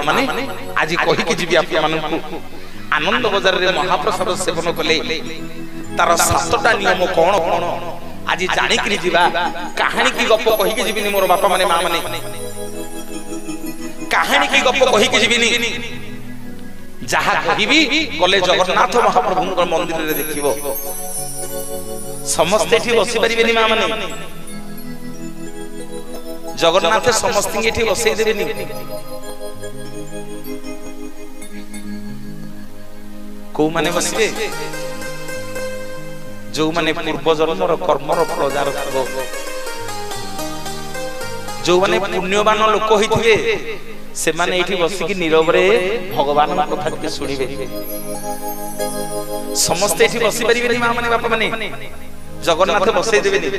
माने आज कहिके जीवी आप मानकु आनंद बाजार रे महाप्रसाद सेवन कले तार 7टा नियम कोन कोन आज जानि कि जीवा कहानी की गप कहिके जीविनी मोर बापा माने मां माने कहानी की गप कहिके जीविनी जहा कहिबी गले जगन्नाथ महाप्रभु मंदिर रे देखिबो समस्त एठी बसी परिबेनी मां माने जगन्नाथ समस्त एठी बसई देबेनी को माने बसिबे जो माने पूर्व जन्मर कर्मर फल जार थबो जो माने पुण्यवान लोक होइथिबे से माने एठी बसी कि नीरव रे भगवान कथा के सुनिबे समस्त एठी बसी परिबेनी मां माने बापा माने जगन्नाथ बसई देबेनी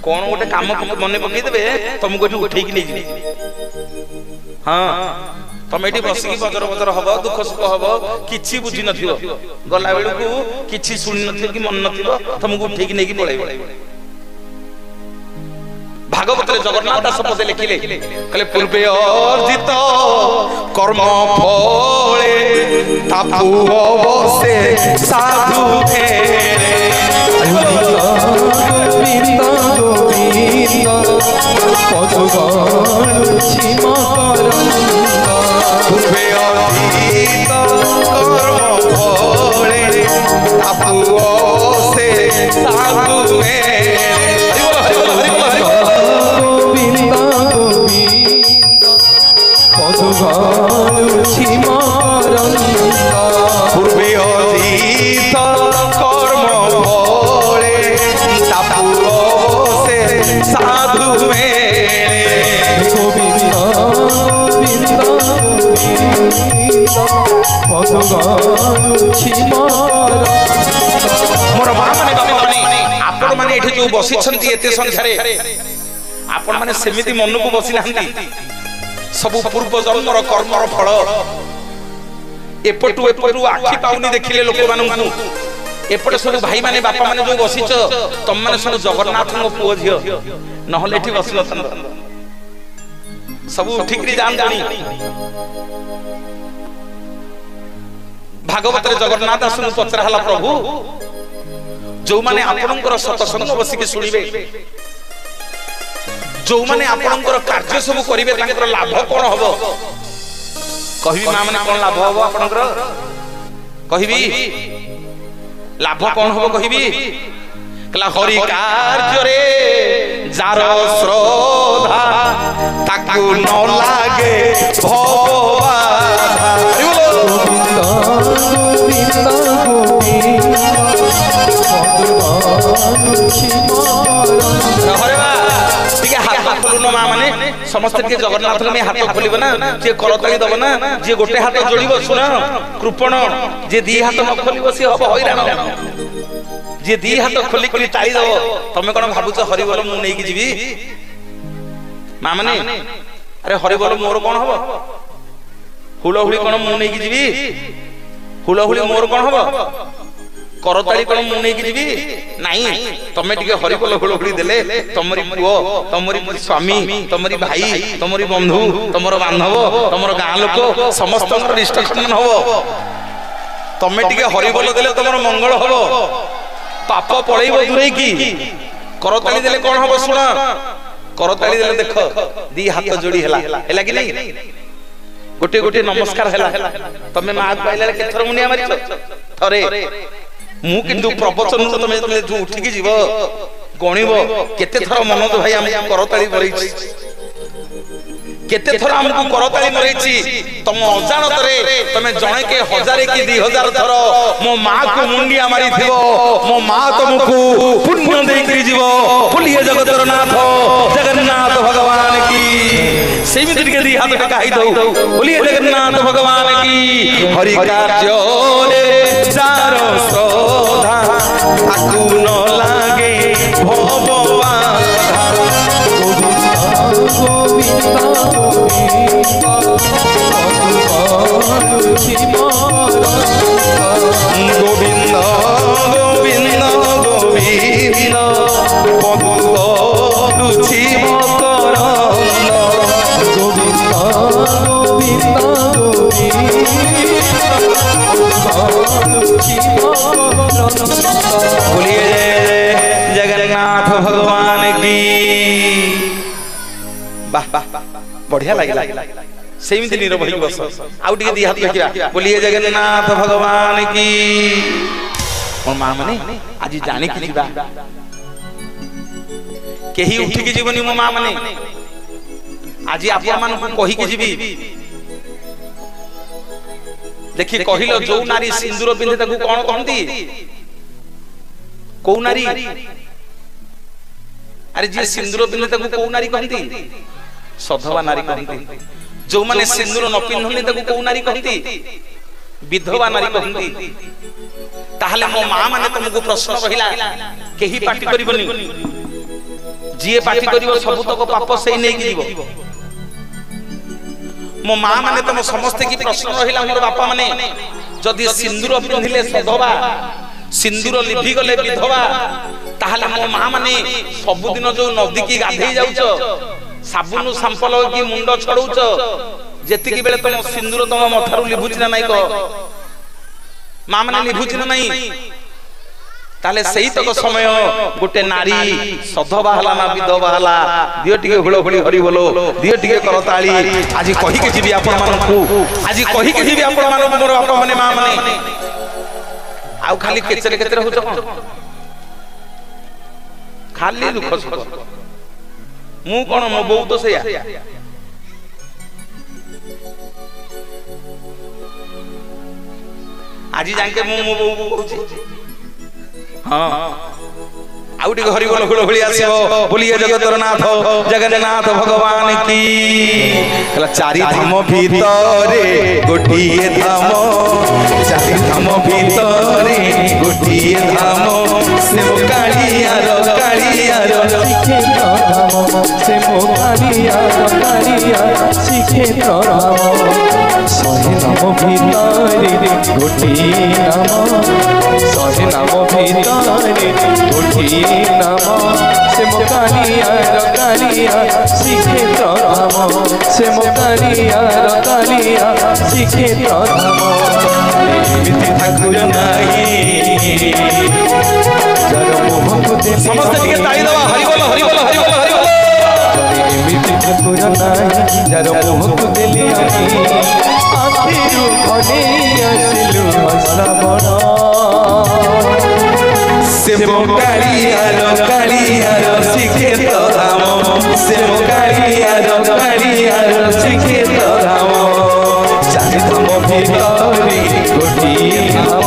कोन गोटे काम मने पकई देबे तुमको एठी उठेई कि नै जिबे हां तुम एठी बसी कि बजर बजर हबो दुख सुख हबो किछि बुझी नथिबो गला बेलकू किछि सुनि नथिबो कि मन नथिबो तुमको उठेई कि नै कि पळेबो भागवत रे जगन्नाथ दास पदे लिखिले कहले पूर्वे अर्जित कर्म फले तापु अवसे साधु फेरे गोविंद गोविंद पदगण छिमकरंद पूर्वे अर्जित कर्म फले तापु अवसे साधु फेरे पूर्वे अधीत कर्म फले तापु से साधु मेरे गोविंद गोविंद मोर मां माने बापा माने आपण माने एठी जो बसी छंती एते संख्या रे आपण माने सेमिति मन को बसी नांती सब पूर्व जन्मर कर्मर फल एपटू एपटू आखि पाउनी देखिले लोक मानू एपटे सब भाई माने बापा माने जो बसिच तुम माने सब जगन्नाथ को पुओ झियो नहले एठी बसिल सब ठीक री जान जानी भागवत रे जगन्नाथ दास पचरा हला प्रभु जो माने आपनकर सतसंग बसी के सुनिबे जो माने आपनकर कार्य सब करिवे तांकर लाभ कोन हबो कहिबी मां माने कोन लाभ हबो आपनकर कहिबी लाभ कोन हबो कहिबी कला हरि कार्य रे जार श्रद्धा ताकू न लागे भगवान गोविंद गोविंद गोविंद मां माने समस्त के जगन्नाथ में हाथ खोलिबो ना जे करताली दबो ना जे गोटे हाथ जोड़िबो सुन कृपण जे दी हाथ न खोलिबो से हबो हैरान जे दी हाथ खोली खोली ताली दबो तमे कोन भाबुछ हरि बोल मु नै कि जीवी मां माने अरे हरि बोल मोर कोन हबो हुलहुली कोन मु नै कि जीवी हुलहुली मोर कोन हबो करताली कोन मु नै कि जीवी नाही तमे टिके हरि बोल हुलहुली देले तमरी पुओ तमरी स्वामी तमरी भाई तमरी बंधु तमरो बांधव तमरो गां लोक समस्त रिस्ट्रिक्शन हबो तमे टिके हरि बोल देले तमरो मंगल हबो पाप पळैबो दुरै की करताली देले कोन हबो सुन करताली देले देख दी हाथ जोड़ी हैला कि नहीं गोटे गोटे नमस्कार हैला तमे मां पाइला केथर मुनिया मारिछ थरे मु किंतु प्रवचन तमे जो उठी की जीव गणिबो केते थर मनोज भाई हम करताली मरैछि केते थर हमकु करताली मरैछि तुम अजानत रे तमे जणे के 1000 की 2000 थर मो मां को मुंडिया मारी थिबो मो मां तुमको पुण्य देई करी जीवो बोलिए जगतर नाथ जगन्नाथ भगवान की सेमिति के दी हाथ टकाई दो बोलिए जगन्नाथ भगवान की हरि कार्य रे जार श्रद्धा ताकू न लागे भगवान गोविंद गोविंद गोविंद गोविंद पदु छिमकरंद गोविंद गोविंद बोलिए जगन्नाथ भगवान की। वाह बढ़िया लगे सेमती नीरव होई बस आउ टिके दी हाथ देखिया। बोलिए जगन्नाथ भगवान की। मोर मां माने आज जानी कि जीवा केही उठी के जीवनी मो मां माने आज आप मान को कहि के जीवी। देखि कहिलो जो नारी सिंदूर पिंधे ताकू कोन कहंती को नारी। अरे जे सिंदूर पिंधे ताकू को नारी कहंती सधवा नारी कहंती। जो माने सिंदूर न पिंधनी ताकू को नारी कहंती विधवा नारी कहंती। ताहले मो मां माने तुमको प्रश्न रहिला केही पार्टी करिवनी जे पार्टी करिवो सब तक पाप सही नै कि जीवो। मो मां माने तुम समस्त की प्रश्न रहिला मोर बापा माने जदि सिंदूर पिंधिले सधवा सिंदूर लिभि गले विधवा ताहले मो मां माने सब दिन जो नदी की गाधै जाउछो साबुन संपल की मुंड छड़ौछो जेति की बेले तुम सिंदूर तुम मथारु लिभुछि ना नाही को मां माने लिभुछि ना नाही। ताले सही तक समय गोटे नारी सधवा हला ना विधवा हला दियो टिके हुलो हुली हरि बोलो दियो टिके करताली। आज कहि के जीवी आपण मानकू आज कहि के जीवी आपण मानकू मोर बापा माने मां माने आउ खाली केचरे केचरे होछ कोन खाली दुख सुख मु कोन मो बौ तो सया। आज जाके मु मो बौ कहूची हाँ आउ टिके हरि बोल हुलो हुली आसीबो। बोलिए जगतरनाथ जगन्नाथ भगवान की। चारि धाम भितरे गोटिए धाम चारि धाम भितरे गोटिए धाम से मो कालियार कालियार श्रीक्षेत्र धाम से मो कालियार कालियार श्रीक्षेत्र धाम। शहे नाम भितरे गोटिए नाम शहे नाम भितरे गोटिए नाम से मो कालियार कालियार श्रीक्षेत्र धाम से मो कालियार कालियार श्रीक्षेत्र धाम। एमिति ठाकुर नाही जर मोहक दे समस्त टिके ताई दवा हरि बोल हरि बोल हरि बोल हरि बोल। एमिति ठाकुर नाही जर मोहक देली आखिरु खने आसिलु श्रावण से मो कालियार कालियार श्रीक्षेत्र धाम से मो कालियार कालियार श्रीक्षेत्र धाम। चारि धाम भितरे गोटिए धाम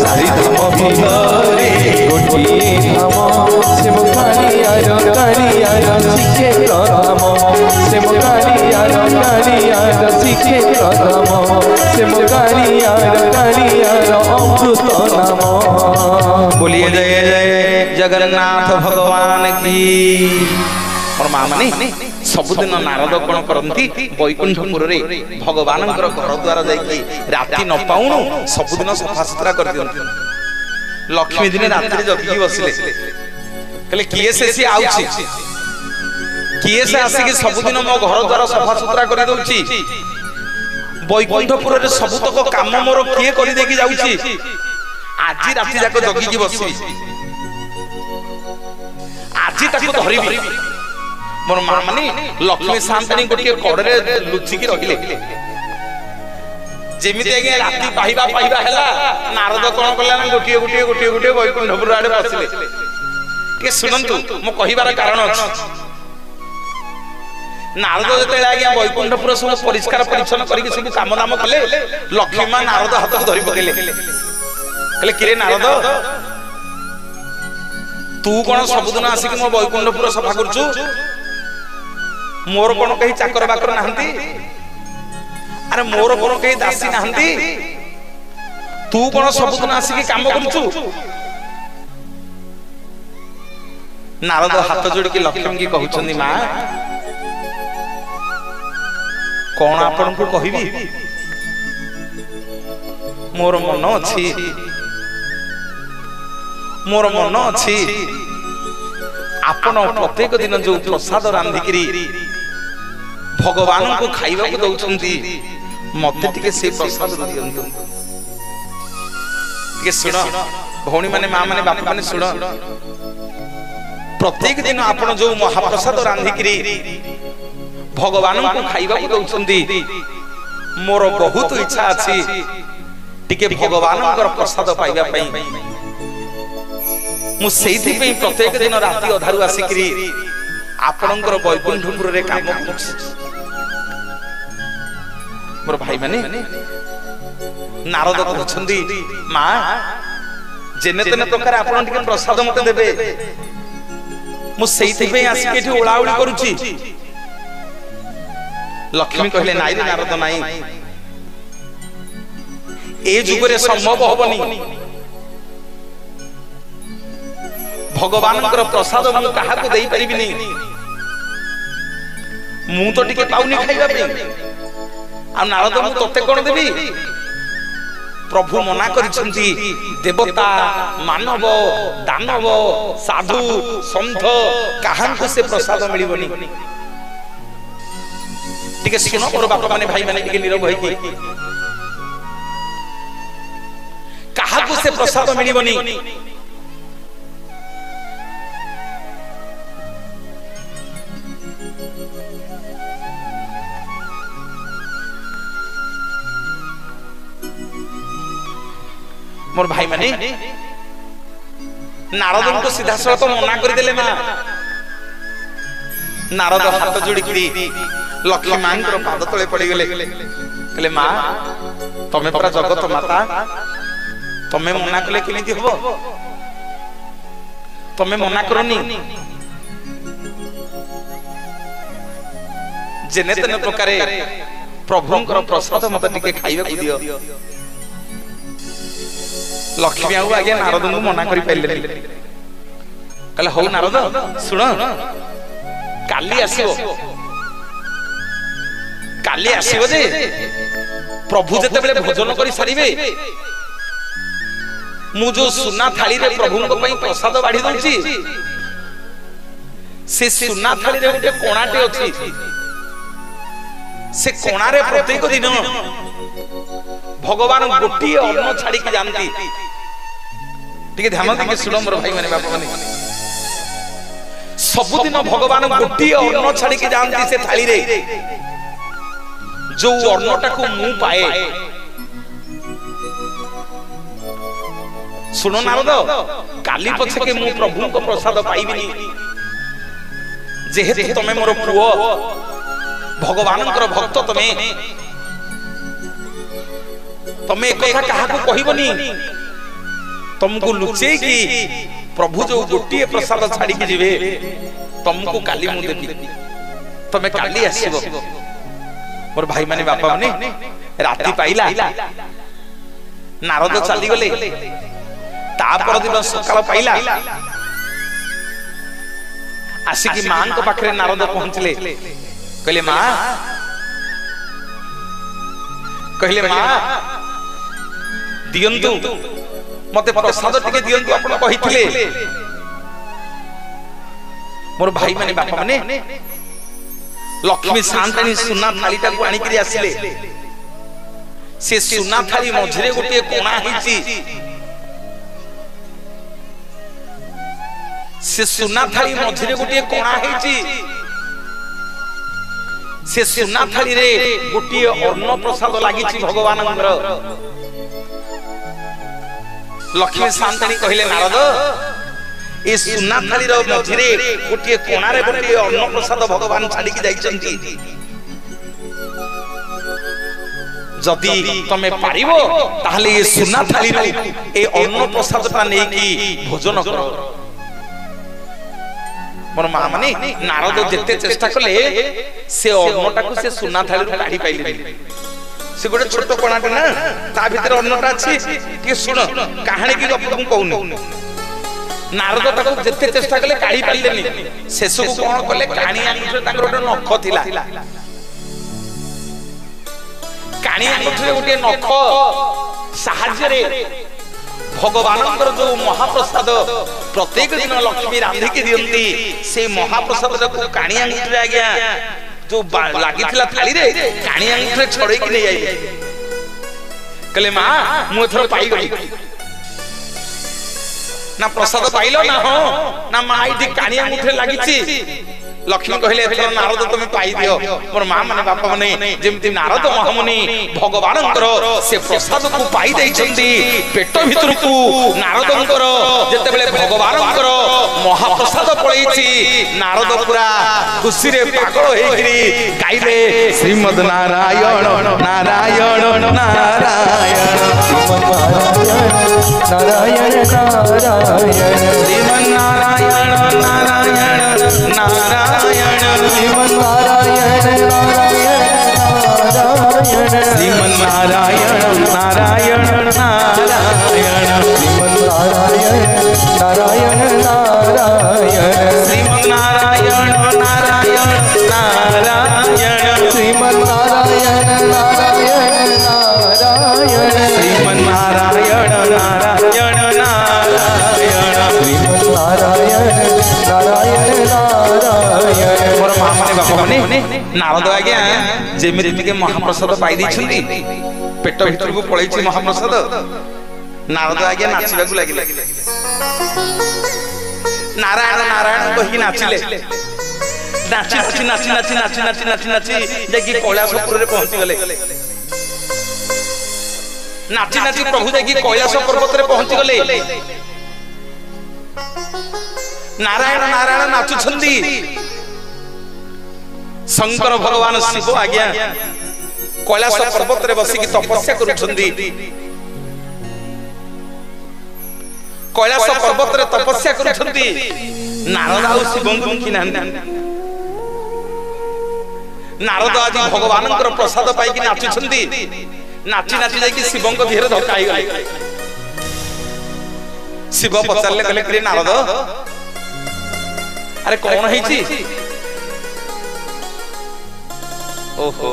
चारि धाम भितरे गोटिए धाम से मो कालियार कालियार श्रीक्षेत्र धाम से मो कालियार कालियार श्रीक्षेत्र धाम से मो कालियार कालियार अमृत नाम। बोलिए जय जय जगन्नाथ भगवान की। और मां माने सबुदिन नारद कोन करंती बैकुंठपुर रे भगवानकर घर द्वार जाई राति न पाउनु सबुदिन सफा सुतरा कर दियंती। लक्ष्मी दिन रात्रि जगी बसिले कहले किए से आउची किए से आसी कि सबुदिन मो घर द्वार सफा सुतरा कर दउची बैकुंठपुर रे सब तक काम मोर किए करि देकी जाउची आज राति जाक जगी की बसी आज ताको धरिबी। मोर मां माने लक्ष्मी शांतनी गोटे कड़े लुचि की रहिले जेमिति आगे राति पाइबा पाइबा हैला नारद कोन कला ना गोटे गोटे गोटे गोटे बैकुंठपुर आड़े बसिले के सुनंतु मो कहिबार कारण अछि। नारद जते आगे बैकुंठपुर सब परिष्कार परिच्छन करिक सब काम दाम कले लक्ष्मी मां नारद हाथ को धरि पकेले कहले किरे नारद तू कोन सबुदिन आसिक मो बैकुंठपुर सफा करछु मोर कोन कहि चाकर बाकर नाहंती अरे मोर कोन कहि दासी नाहंती तू कोन सबुदिन आसिक काम करछु। नारद हाथ जोड़ के लक्ष्मी की कहउछंदी मां कोन आपन को कहिबी मोर मन अछि मोर मन अछि आपण प्रत्येक दिन जो प्रसाद रांधिकरी भगवान को खाइबा को दउछंती मते टिके से प्रसाद दियंतु टिके सुनो भौणी माने मां माने बाप माने सुनो प्रत्येक दिन आपण जो महाप्रसाद रांधिकरी भगवान को खाइबा को दउछंती मोर बहुत इच्छा अछि टिके भगवान प्रसाद पाइबा पई मु सेइथि पई प्रत्येक दिन राति अधारु आसिकरी आपणकर वैकुंठपुर रे काम करछि मोर भाई माने नारद कहछंती मां जेने तेने प्रकार आपण टिके प्रसाद मते देबे मु सेइथि पई आसिके एठी ओळाउळी करूछि लक्ष्मी कहले नाई रे नारद नाई ए जुगरे संभव होबनी भगवान प्रसाद मु कहा को देई परिबिनी मु तो टिके पाउनी खाइबा पे आ नारद मु तते कोन देबी प्रभु मना करिसंती देवता मानव दानव साधु संत काहन को से प्रसाद मिलिबनी टिके सुनो मोर बाप माने भाई माने टिके नीरव होई कि काहा को से प्रसाद मिलिबनी मोर भाई माने नारद को सीधा सड़क मना कर देले मां नारद हाथ जोड़ी लक्ष्मी मां पाद तले पड़ी गले कहले मां तमे पूरा जगत माता तमे मना कले केमिति हबो तमे मना करनी जेने तेने प्रकारे प्रभुंकर प्रसाद मते टिके खाइबा को दियो लक्ष्मी आउ आगे नारद को मना करि पाइले कहले हो नारद सुन काली आसीबो जे प्रभु जते बेले भोजन करि सारिबे मु जो सुना थाली रे प्रभु को पई प्रसाद बाढी दउची से सुना थाली रे गोटे कोणाटे अछि से कोणा रे प्रत्येक दिन भगवान गोटी अन्न छाड़ी के जानती ठीक ध्यान देके सुनो मोर भाई माने बाप माने सबुदिन भगवान गोटी अन्न छाड़ी के जानती से थाली रे जो अन्नटा को मु पाए सुनो नारद काली पछे के मु प्रभु को प्रसाद पाइबिनी जेहेतु तमे मोर पुओ भगवान भक्त तमे तमे एक कथा कहा को कहिबनी तुमको लुचे की प्रभु जो गोटी प्रसाद छाड़ी के जिवे तुमको काली मु देबी तमे काली आसीबो मोर भाई माने बापा माने राती पाइला नारद चली गले तापर दिन सकाळ पाइला आसी की मां को पाखरे नारद पहुंचले कहले मां दियंतु मते प्रसाद टिके दियंतु आपण कहिथिले मोर भाई माने बापा माने लक्ष्मी शांतानी सुना थालीटा को आनी करी आसिले से सुना थाली मझरे गोटे कोणा हिची से सुना थाली मझरे गोटे कोणा हिची से सुना थाली रे गोटे अन्न प्रसाद लागिची भगवान लक्ष्मी शांतानी कहले नारद ए सुना थाली रो मझरे गोटे कोणा रे गोटे अन्न प्रसाद भगवान छाडी की जाइचंती जदी तमे पारिबो ताहले ए सुना थाली रो ए अन्न प्रसादटा नै की भोजन करो मोर मां माने नारद जेते चेष्टा कले से अन्नटा को से सुना थाली रो काढी पाइले से गोटे छोट कोणाटे ना ता भीतर अन्नटा अछि के सुन कहानी की गप तुम कहूनी नारद ताको जेते चेष्टा कले काढी पाइलेनी शेष को कोन कले काणी आंगुठे ताकर गोटे नख थिला काणी आंगुठे गोटे नख साहाय्य रे भगवानंकर जो महाप्रसाद प्रत्येक दिन लक्ष्मी रांधी के दियंती से महाप्रसाद को काणी आंगुठे आज्ञा जो लागिथिला थाली रे काणी अंगठे छड़े कि नहीं आइले कहले मां मु एथर पाई गई ना प्रसाद पाइलो ना हो ना मां इठी काणी अंगठे लागिछि लक्ष्मी कहले एथर नारद तुम पाई दियो मोर मां माने बापा माने जेमति नारद महामुनि भगवानंकर से प्रसाद को पाई दैछंती पेट भितर को नारदंकर जते बेले भगवानंकर महाप्रसाद पळैछि नारद पूरा खुशी रे पागल हेगिरी गाइले श्रीमद नारायण नारायण नारायण नारायण नारायण श्रीमन नारायण नारायण नारायण श्रीमन नारायण नारायण श्रीमन नारायण नारायण नारायण श्रीमन नारायण नारायण नारायण श्रीमन नारायण नारायण नारायण श्रीमन नारायण नारायण नारायण श्रीमन नारायण नारायण नारायण श्रीमन नारायण नारायण नारायण मोर मां माने बापा माने नारद आज्ञा जेमिति टिके महाप्रसाद पाई दैछंती पेट भितर को पळैछि महाप्रसाद नारद आज्ञा नाचिबाकू लागिले नारायण नारायण कहि नाचिले नाची नाची नाची नाची नाची नाची नाची नाची जाकी कैलासपुर रे पहुंची गले नाची नाची प्रभु जाकी कैलास पर्वत रे पहुंची गले नारायण नारायण नाचुछंदी शंकर भगवान शिव आज्ञा कैलास पर्वत रे बसी की तपस्या करूछंदी कैलास पर्वत रे तपस्या करूछंदी नारद आ शिव की नारद आज भगवानंकर प्रसाद पाई कि नाचुछंदी नाची नाची जाई कि शिवंक धीरे धक्का गले शिव पचारले कहले कि नारद अरे कौन है ओहो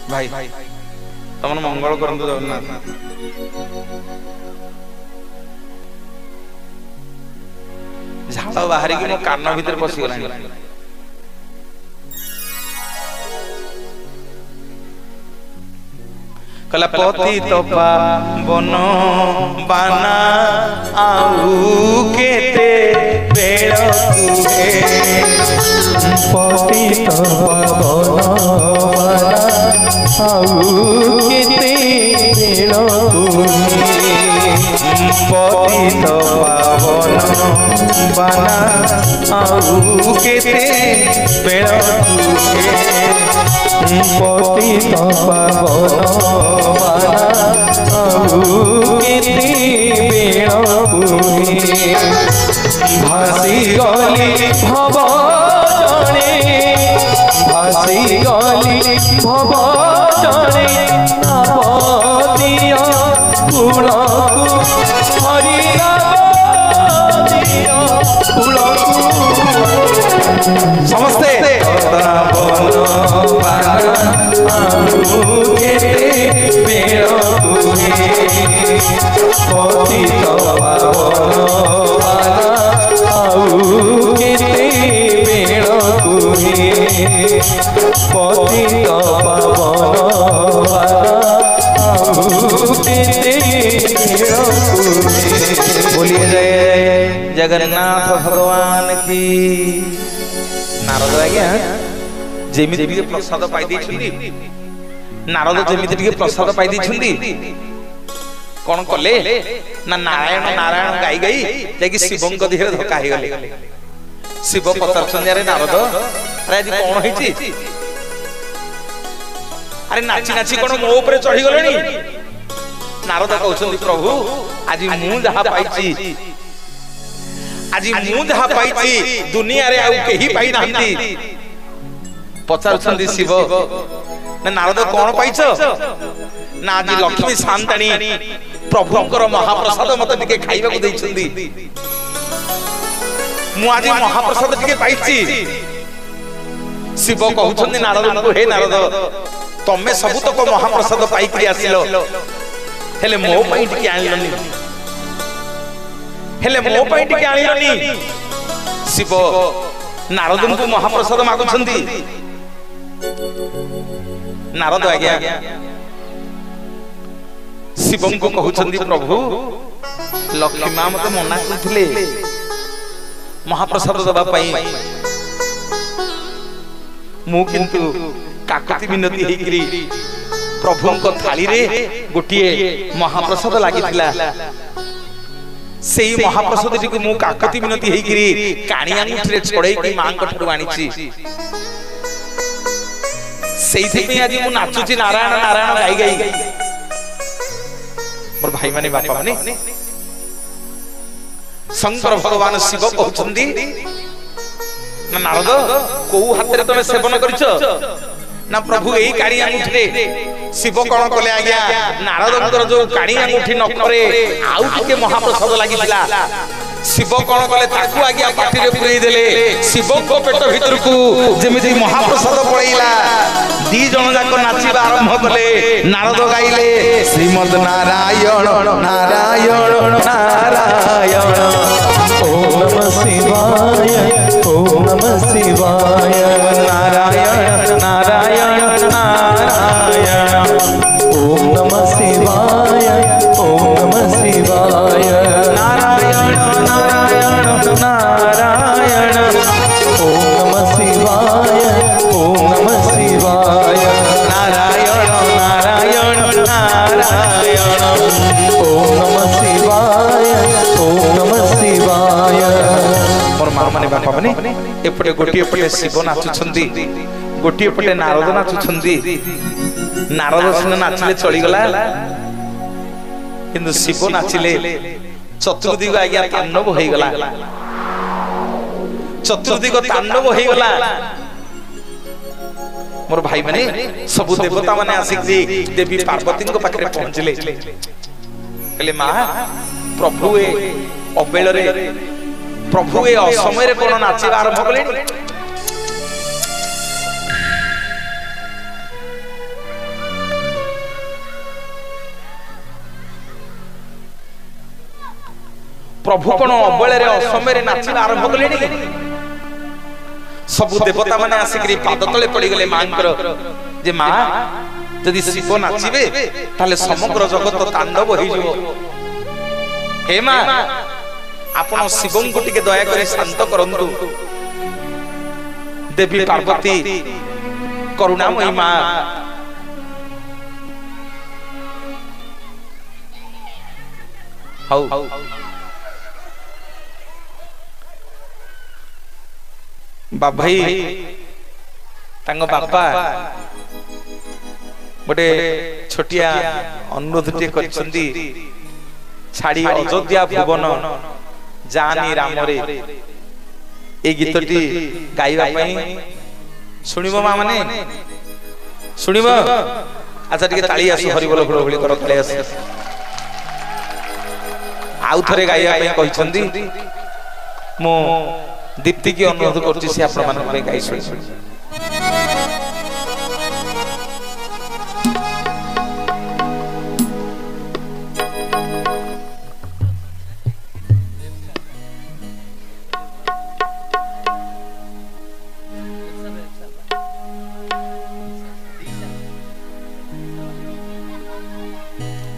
भाई तुम मंगल करंतु जगन्नाथ झाड़ बाहरी कि मो कान भीतर पसी गलानी कला पति तो पावन बाना आउ केते बेल कुहे पति तो पावन बाना आउ केते बेल कुहे पति तो पावन बाना आउ केते बेल कुहे पति तो पावन बाना आउ केते बेल कुहे भासी गली भव जने भासी गली भव जने नवदिया फूलकु हरि नवदिया फूलकु समस्ते पावन बाना आउ केते बेल कुहे पति तो पावन बाना आउ केते बेल कुहे पति तो पावन बाना आउ केते बेल कुहे बोलिए जय जगन्नाथ भगवान की नारद आज्ञा जेमिति टिके प्रसाद पाई दैछंती नारद जेमिति टिके प्रसाद पाई दैछंती कोन कले ना नारायण नारायण गाई गई जाकी शिवंक धीरे धक्का हे गले शिव पचारछन अरे नारद अरे आज कोन होईची अरे नाची नाची कोन मो ऊपर चढ़ी गलेनी नारद कहउछंती प्रभु आज मु जहा पाइची आज मु जहा पाइची दुनिया रे आउ केही पाई नांती पचारछंती शिव ना नारद कोन पाइछ ना आज लक्ष्मी शांताणी प्रभुंकर महाप्रसाद मते टिके खाइबा को दैछंती मु आज महाप्रसाद टिके पाइची शिव कहउछंती नारद को हे नारद तमे सबु तक महाप्रसाद पाई कि आसिलो हेले मो पई टिके आनिलनी हेले मो पई टिके आनिलनी शिव नारद को महाप्रसाद मागुछंती। नारद आज्ञा शिव को कहउछंती प्रभु लक्ष्मी मां मते मना करथिले महाप्रसाद दबा पाई मु किंतु काकति विनती हेकरी प्रभु को थाली रे गोटिए महाप्रसाद लागिथिला सेई महाप्रसाद टी को मु काकति विनती हेकरी काणी अंगुठी छड़ै की मां कठरु आनिछि सेइथि पे आज मु नाचुछि नारायण नारायण गाई गाई मोर भाई माने बापा माने शंकर भगवान शिव कहउछंती ना नारद को हाथ रे तमे सेवन करिछ ना प्रभु एई काणी अंगुठी रे शिव कोन कले आज्ञा नारदंकर जो काणी अंगुठी न करे आउ टिके महाप्रसाद लागिला शिव कोन कले ताकू आज्ञा पाटी रे पुरई देले शिव को पेट भीतर को जेमिति महाप्रसाद पळैला दी जण जाको नाचिबा आरंभ कले नारद गाइले श्रीमद नारायण नारायण नारायण ओम नमः शिवाय ओम नमः शिवाय नारायण नारायण नारायण ओम नमः शिवाय ओम नमः शिवाय नारायण नारायण नारायण ओम नमः शिवाय ओम नमः शिवाय नारायण नारायण नारायण ओम नमः शिवाय ओम नमः शिवाय। मोर मां माने बापा माने एपटे गोटी एपटे शिव नाचुछंती गोटी एपटे नारद नाचुछंती नारद सिना नाचिले चली गला किंतु शिव नाचिले चतुर्दिग आज्ञा तांडव होई गला चतुर्दिग तांडव होई गला मोर भाई माने सब देवता माने आसिक देवी पार्वती को पाखरे पहुंचले कहले मां प्रभु ए अबेल रे प्रभु ए असमय रे कोन नाचिबा आरंभ कले प्रभु कोन अबेल रे असमय रे नाचिबा आरंभ कले सब देवता माने आसिक पाद तले पड़ी गले मांकर जे मां यदि शिव नाचिबे ताले समग्र जगत तांडव होई जिवो हे मां आपण शिवं को टिके दया करे शांत करंतु देवी पार्वती करुणामयी मां हाउ भाई तांगो बापा गोटे छोटिया अनुरोध टे करछंती छाड़ी अयोध्या भुवन जानी राम रे ए गीतटी गाइबा पई सुनिबो मा माने सुनिबो अच्छा टिके ताली आसु हरि बोल घोड़ घोड़ी कर ताली आसु आउ थरे गाइबा पई कहछंती मो दीप्ति की अनुरोध करछि से आपण मान पे गाइ सुनि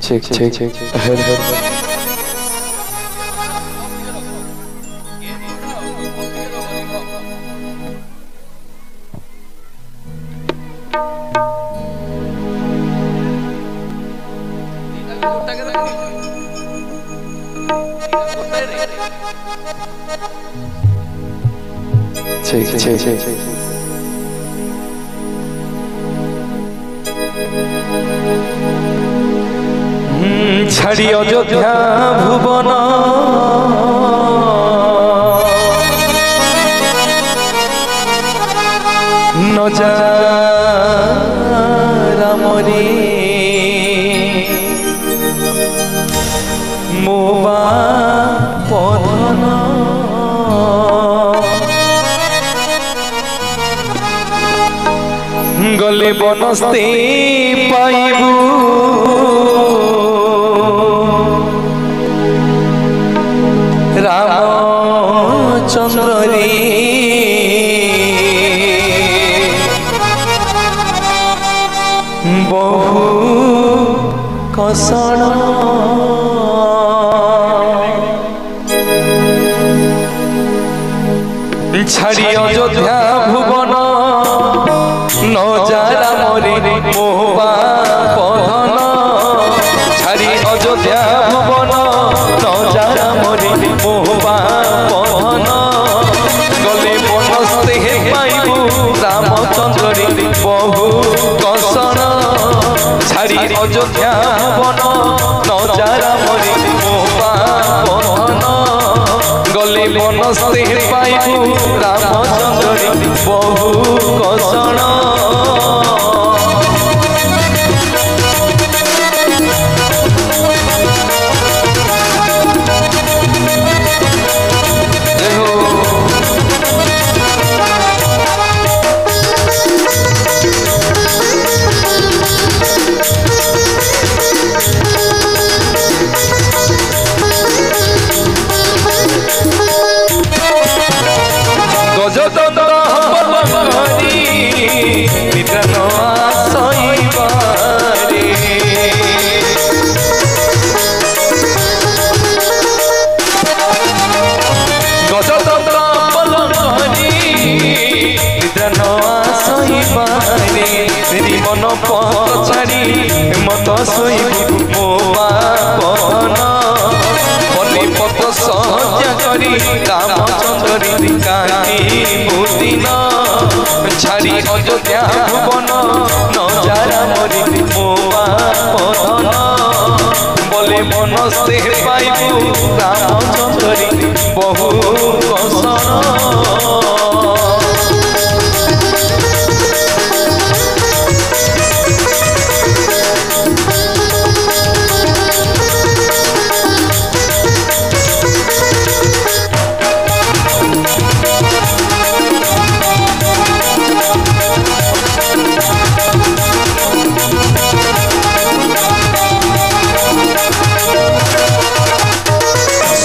check ahead check छाड़ी अयोध्या भुवन न जा राम रे मो पधन गले बनस्ते पाइबू चंद्री बहु कषण छाड़ी अयोध्या भुवन नजारा मोरे मोबा पधन छाड़ी अयोध्या भुवन नजारा मोरे मोबा पधन गले बनस्ते पाइबू रामचंद्र बहु कषण छाड़ी अयोध्या भुवन नजारा मोरे मोबा पधन गले बनस्ते पाइबू रामचंद्र बहु कषण मत सोईबू मोबा पधन बलि पत सज्जा करी रामचंद्र काटी दिन छाड़ी अयोध्या भुवन नजारा मोरे मोबा पधन बले बनस्ते पाइबू रामचंद्र बहु कषण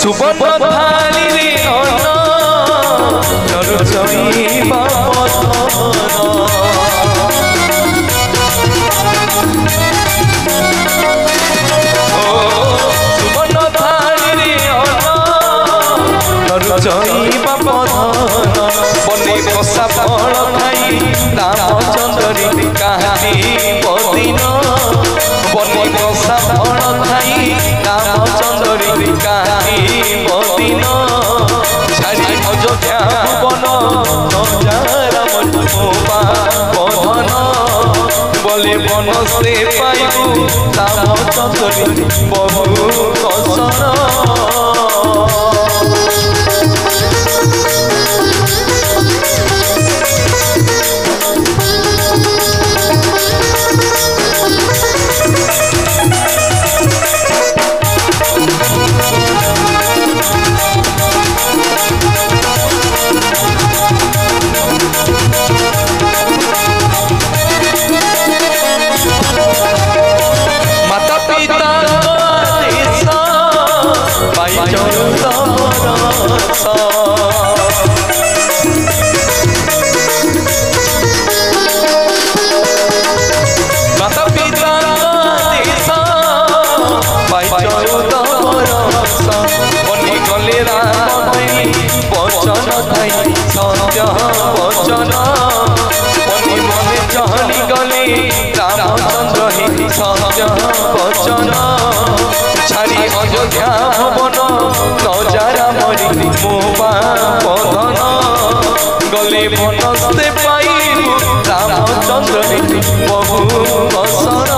सुबर्ण थाली रे अन्न नरुचई बापधन सुबर्ण थाली रे अन्न नरुचई बापधन बने कषा फल खाई रामचंद्र काटी दिन बने कषा फल खाई रामचंद्र काटी दिन छाड़ी अयोध्या भुवन नजारा मोबा पधन बले बनस्ते पाइबू रामचंद्र बहु कषण सत्य वचन मने मने चहली गले रामचंद्र ही सत्य वचन छाड़ी अयोध्या भुवन नजारा मोरे मोबा पधन गले बनस्ते पाइबू रामचंद्र बहु कषण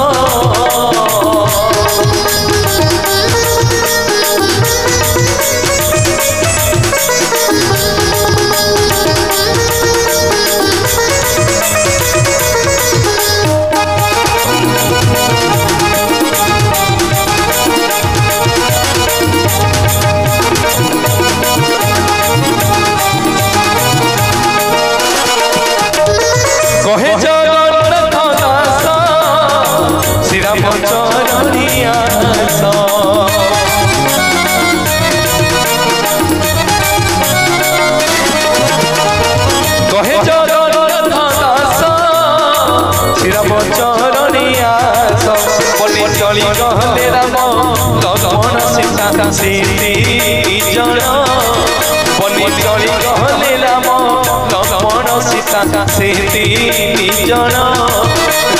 कहे जगन्नाथ दास श्री राम चरणिया सीती जन बनी चली गले राम लक्ष्मण सीता सीती जन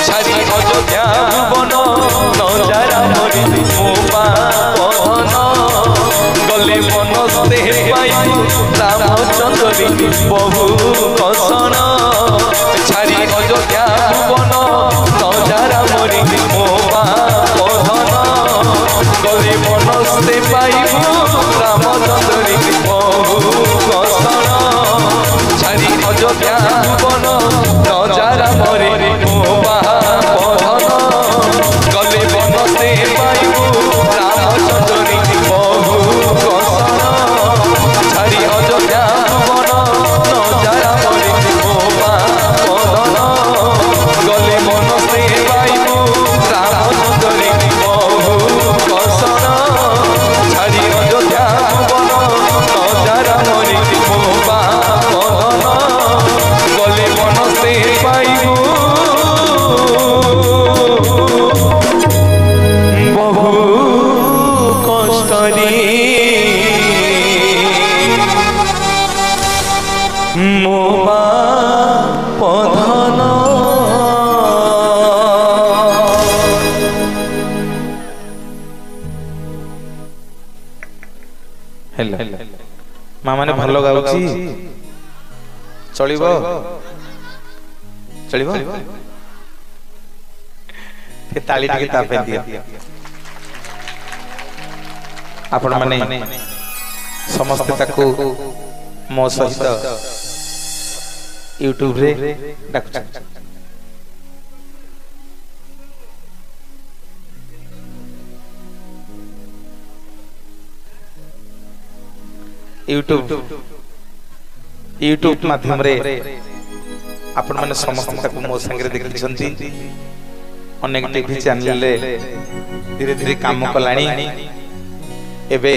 छाड़ी अयोध्या भुवन नजारा मरी मो पधन गले मनस्ते पाइबु रामचंद्री बहु कसन छाड़ी अयोध्या भुवन नजारा मरी मो पधन गले मनस्ते पाइबु रामचंद्री बहु कसन छाड़ी अयोध्या भुवन नजारा मरी मो पधन गले मनस्ते पाइबु रामचंद्री बहु कसन छाड़ी अयोध्या भुवन नजारा मरी मो पधन गले मनस्ते पाइबु रामचंद्री बहु कसन छाड़ी अयोध्या भुवन नजारा मरी मो पधन गले मनस्ते पाइबु बहु कष्टरी मो पधन माँ माने भल गाउची चलिबो चलिबो के ताली टिके तापे दिया आपण माने समस्त ताकू मो सहित यूट्यूब रे डाकुछ यूट्यूब माध्यम रे आपण माने समस्त ताकू मो संगे देखिछंती अनेक टीवी चैनल रे धीरे धीरे काम कलानी एबे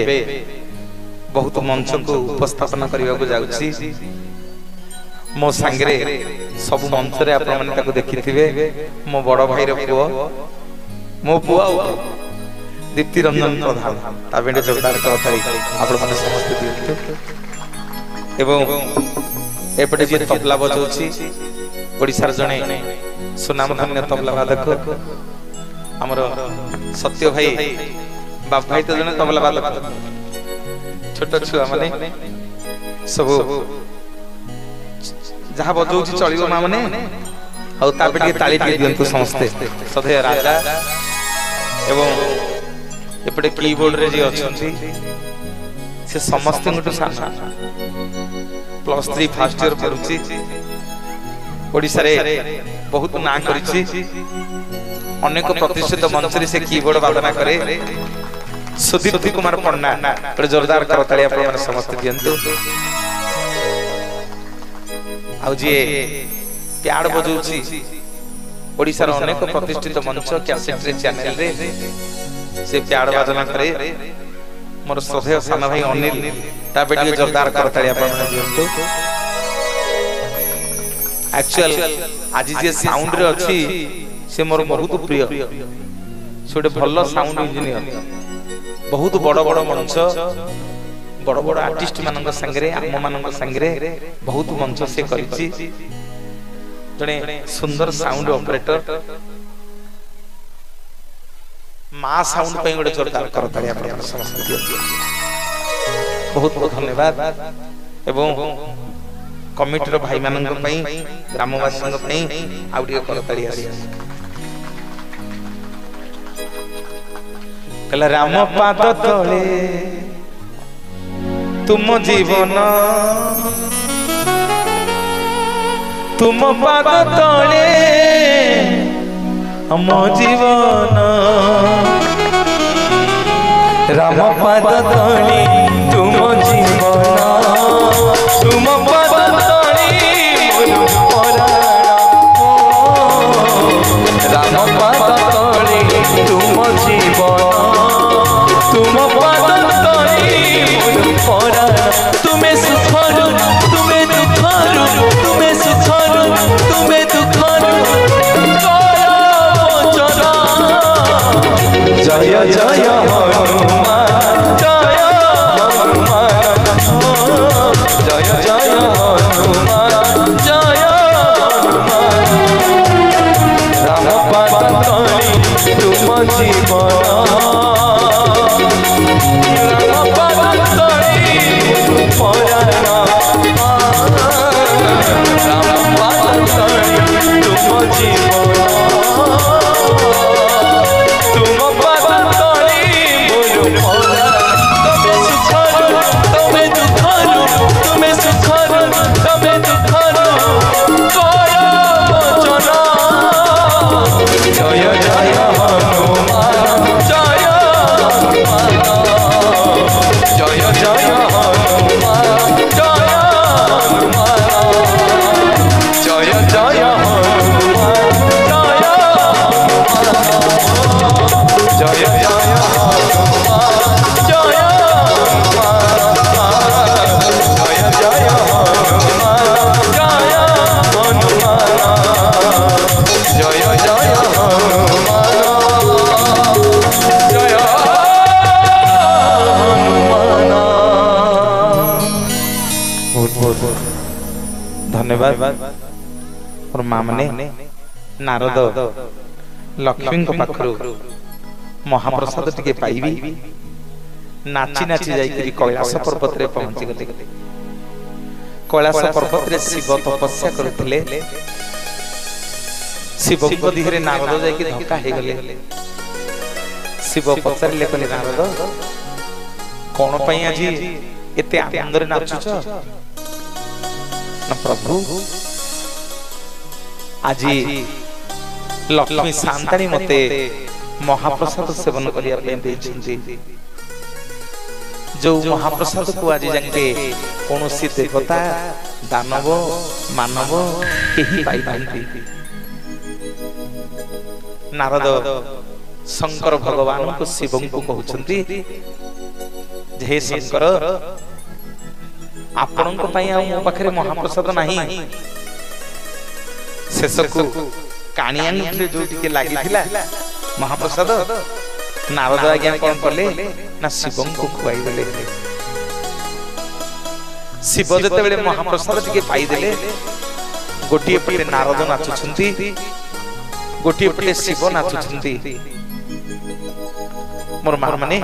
बहुत मंच को उपस्थापन करने को जाउछि मो संगे सब मंच रे आपण माने ताकू देखिथिबे मो बड़ भाई रे पुओ मो पुआ दीप्ति रंजन प्रधान ताबेडे जोरदार करताई आपण माने समस्त दियंतु एवं एपटे जे तबला बजाउछि ओडिसार जणे सुनामधन्य तबला वादक हमर सत्य भाई बाप भाई तो जने तबला वादक छोट छुआ माने सब जहा बजाउछि चलिबो मा माने आ ताबेडे ताली टे दियंतु समस्त सधे राजा एवं एपटे कीबोर्ड रे जे अछंती से समस्त गुटु साना +3 फर्स्ट ईयर पढुची ओडिसा रे बहुत ना करिछि अनेक प्रतिष्ठित मंच रे से कीबोर्ड वादना करे सुदीप्त कुमार पन्ना पर जोरदार करताली आपण माने समस्त दियंतु आ जे प्याड बजाउछि ओडिसा रो अनेक प्रतिष्ठित मंच कैसेट रे चैनल रे से प्याड वादना करे मोर श्रद्धेय सान भाई अनिल ता बेटी जोरदार करताली आपण माने दियंतु एक्चुअल आज जे साउंड रे अछि से मोर बहुत प्रिय छोटे भल्लो साउंड इंजीनियर बहुत बड़ बड़ मंच बड़ बड़ आर्टिस्ट मानक संगे आम मानक संगे बहुत मंच से करिछि जने सुंदर साउंड ऑपरेटर मा साउंड पे गोटे जोरदार करताली आपण समस्त बहुत बहुत धन्यवाद एवं कमिटी रो भाई मानक पई ग्रामवासी पई आउडियो करताली आसी कला राम पाद तले तुम जीवन तुम पाद तले हम जीवन राम पाद तले तुम जीवन तुम पाद तले राम पाद तले तुम जीवन तुम पाद तले तुम्हें सुखरु तुम्हें दुखरु तुम्हें सुखरु तुम्हें दुखरु जय जय हनुमान जय धन्यवाद और माँ माने नारद लक्ष्मी पाखरु महाप्रसाद टिके पाइबी नाची नाची जाई कैलाश पर्वत रे पहुंची गले। कैलाश पर्वत रे शिव तपस्या करथिले। शिव को दिहरे नारद जाई कि धक्का हे गले। शिव पचारले कहले नारद कोन पई आज एते आनंद रे नाचुछ? ना प्रभु आज लक्ष्मी शांतानी मते महाप्रसाद सेवन करिया पे देछिंती। जो महाप्रसाद को आज जाके कौनसी देवता दानव मानव केही पाई पांती। नारद शंकर भगवान को शिव को कहउछंती हे शंकर आपनक पई आ मो पाखरे महाप्रसाद नाही। शेषकु कानियान जो टिके लागि थिला महाप्रसाद नारद आज्ञा कौन कले ना शिव को खुआई देले। शिव जते बेले महाप्रसाद टिके पाई देले गोटी पटे नारद नाचुछंती गोटी पटे शिव नाचुछंती। मोर मां माने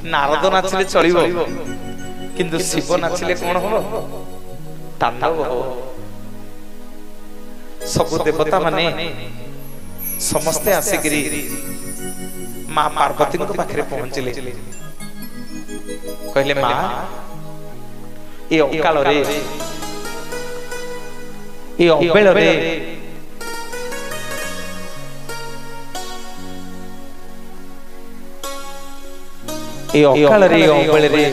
नारद नाचले चलिबो किंतु शिव नाचले कोन हो तांडव हो। सब देवता माने समस्ते आसिगिरी मां पार्वती को पाखरे पहुंचले। कहले मां ए अकाल रे ए अबेल रे ए अकाल रे अबेल रे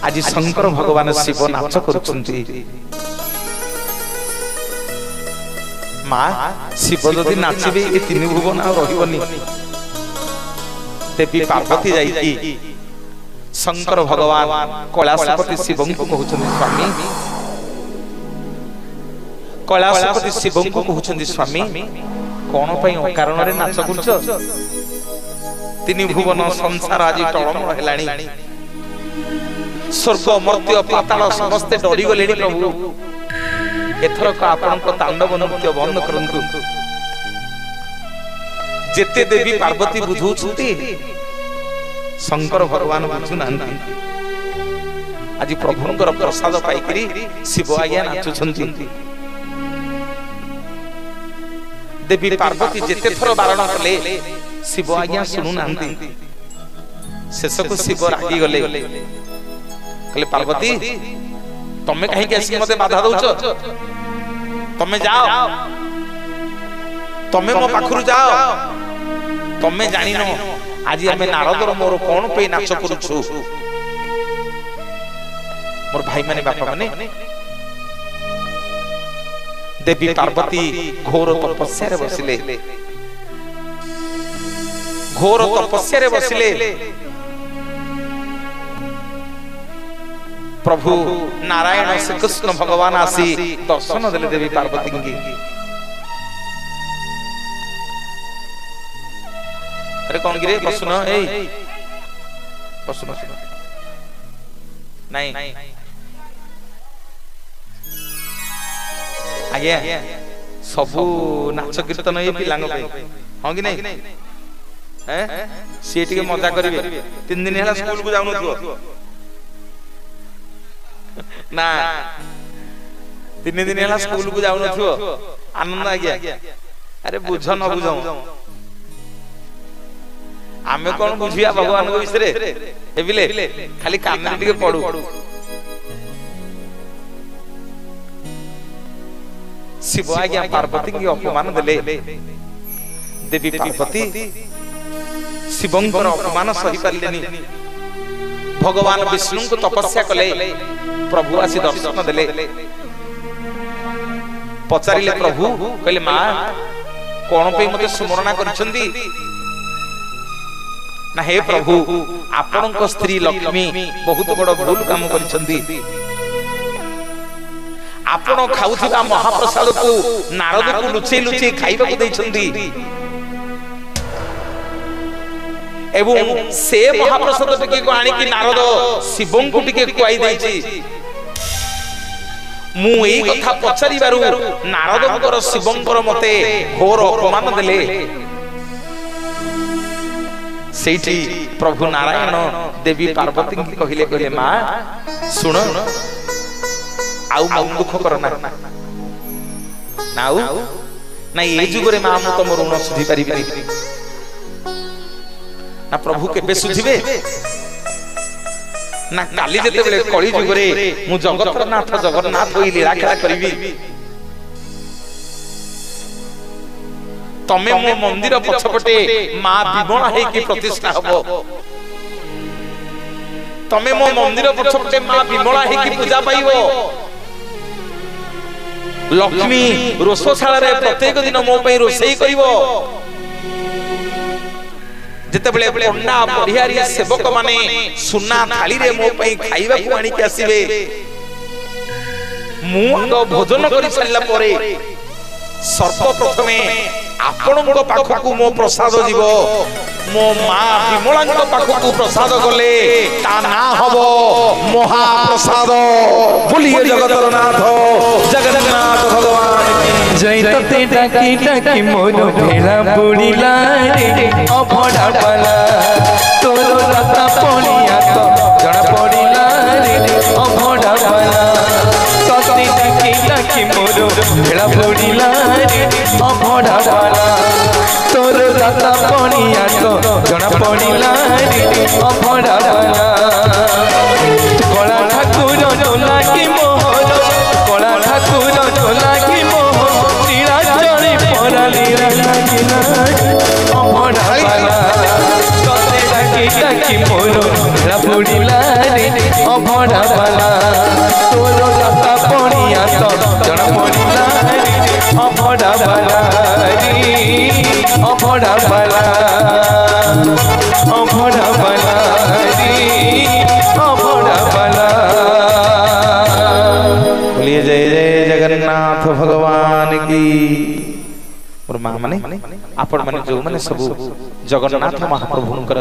आज शंकर भगवान शिव नाच करुछंती। मां शिव जदि नाचिबे ए तीन भुवन आ रहिबनी। देवी पार्वती जाई शंकर भगवान कैलाशपति शिव को कहउछंती स्वामी कैलाशपति शिव को कहउछंती स्वामी कोन पई कारण रे नाच करछ? तीन भुवन संसार आज टळम हेलाणी। स्वर्ग मर्त्य पाताल समस्त डरी गलेनी प्रभु। एथरक आपन को तांडव नृत्य बंद करंतु। जेते देवी पार्वती बुझुछंती शंकर भगवान बुझु नांती। आज प्रभुंकर प्रसाद पाइकरी शिव आज्ञा नाचुछंती। देवी पार्वती जेते थर बारण कले शिव आज्ञा सुनु नांती। शेषको शिव रागी गले कहले पार्वती तमे कहीं के मते बाधा दउछ? तमे जाओ तमे मो पाखरु जाओ। तमे जानिनो आज हमें नारदर मोर कोन पे नाच करूछु। मोर भाई माने बापा माने देवी पार्वती घोर तपस्या रे बसिले। घोर तपस्या रे बसिले। प्रभु नारायण श्री कृष्ण भगवान आसी दर्शन देले देवी पार्वती की। अरे कौन गिरे बसुन ए बसुन नहीं आज्ञा सबु नाच कीर्तन ये पिलांग पे हां कि नहीं हैं से टिके मजा करिवे। 3 दिन हला स्कूल को जाउनो थो ना 3 दिन हला स्कूल को जाउनो थो आनंद आज्ञा। अरे बुझ न बुझ आमे कोन बुझिया भगवान को विषय एबिले खाली कान टिके पडू। शिव आज्ञा पार्वती की अपमान देले। देवी पार्वती शिवंकर अपमान सही पारलेनी। भगवान विष्णु को तपस्या कले। प्रभु आसी दर्शन देले। पचारिले प्रभु कहले मां कोन पे मते स्मरण करछंती? ना हे प्रभु आपन को स्त्री लक्ष्मी बहुत बड़ भूल काम करछंती। आपण खाउथिबा महाप्रसाद को नारद को लुचै लुचै खाइबा को दैछंती। एवं से महाप्रसाद टिके को आनी कि नारद शिवं को टिके खुआई दैछि। मु एई कथा पचारिबारु नारदंकर शिवंकर मते घोर अपमान देले सेठी प्रभु नारायण देवी पार्वती की कहिले कहिले मां सुन आउ मन दुख करना नाउ ना ए जुगरे मां मु तुम ऋण सुझी पारिबे ना प्रभु केबे सुझिबे ना काली जेते बेले कली जुगरे मु जगतर नाथ जगन्नाथ होई लीला खेला करिवि तमे मो मंदिर पछपटे मां विमला हे की प्रतिष्ठा हबो तमे मो मंदिर पछपटे मां विमला हे की पूजा पाइबो लक्ष्मी रोषशाला रे प्रत्येक दिन मो पई रोसई करिवो जेते बेले पन्ना बढ़ियारी सेवक माने सुना थाली रे मो पई खाइबा को आनी के आसीबे मु आगो भोजन करि सल्ला परे सर्वप्रथमे आपणक पाखकु मो प्रसाद जीवो मो मां विमलांक पाखकु प्रसाद गले ता ना हबो महाप्रसाद बोलिए जगतर नाथ जगन्नाथ भगवान की जय तते डाकी डाकी मोर भेला बुड़ीला रे अभड़ा पाला तोर रता पड़िया तो जड़ा पड़िला रे अभड़ा पाला तते डाकी डाकी मोर भेला बुड़ीला रे अभड़ा पाला तोर रता पड़िया तो जड़ा पड़िला रे अभड़ा पाला कला ठाकुर डोला की मोहर कला ठाकुर डोला की मोहर लीला चली पड़ा लीला लीला अभड़ा पाला तते डाकी डाकी मोर बुड़ीला रे अभड़ा पाला तोर लता पड़िया तो जड़ा पड़िला रे अभड़ा पाला रे अभड़ा पाला अभड़ा पाला रे अभड़ा पाला। बोलिए जय जय जगन्नाथ भगवान की। और मां माने आपण माने जो माने सब जगन्नाथ महाप्रभुंकर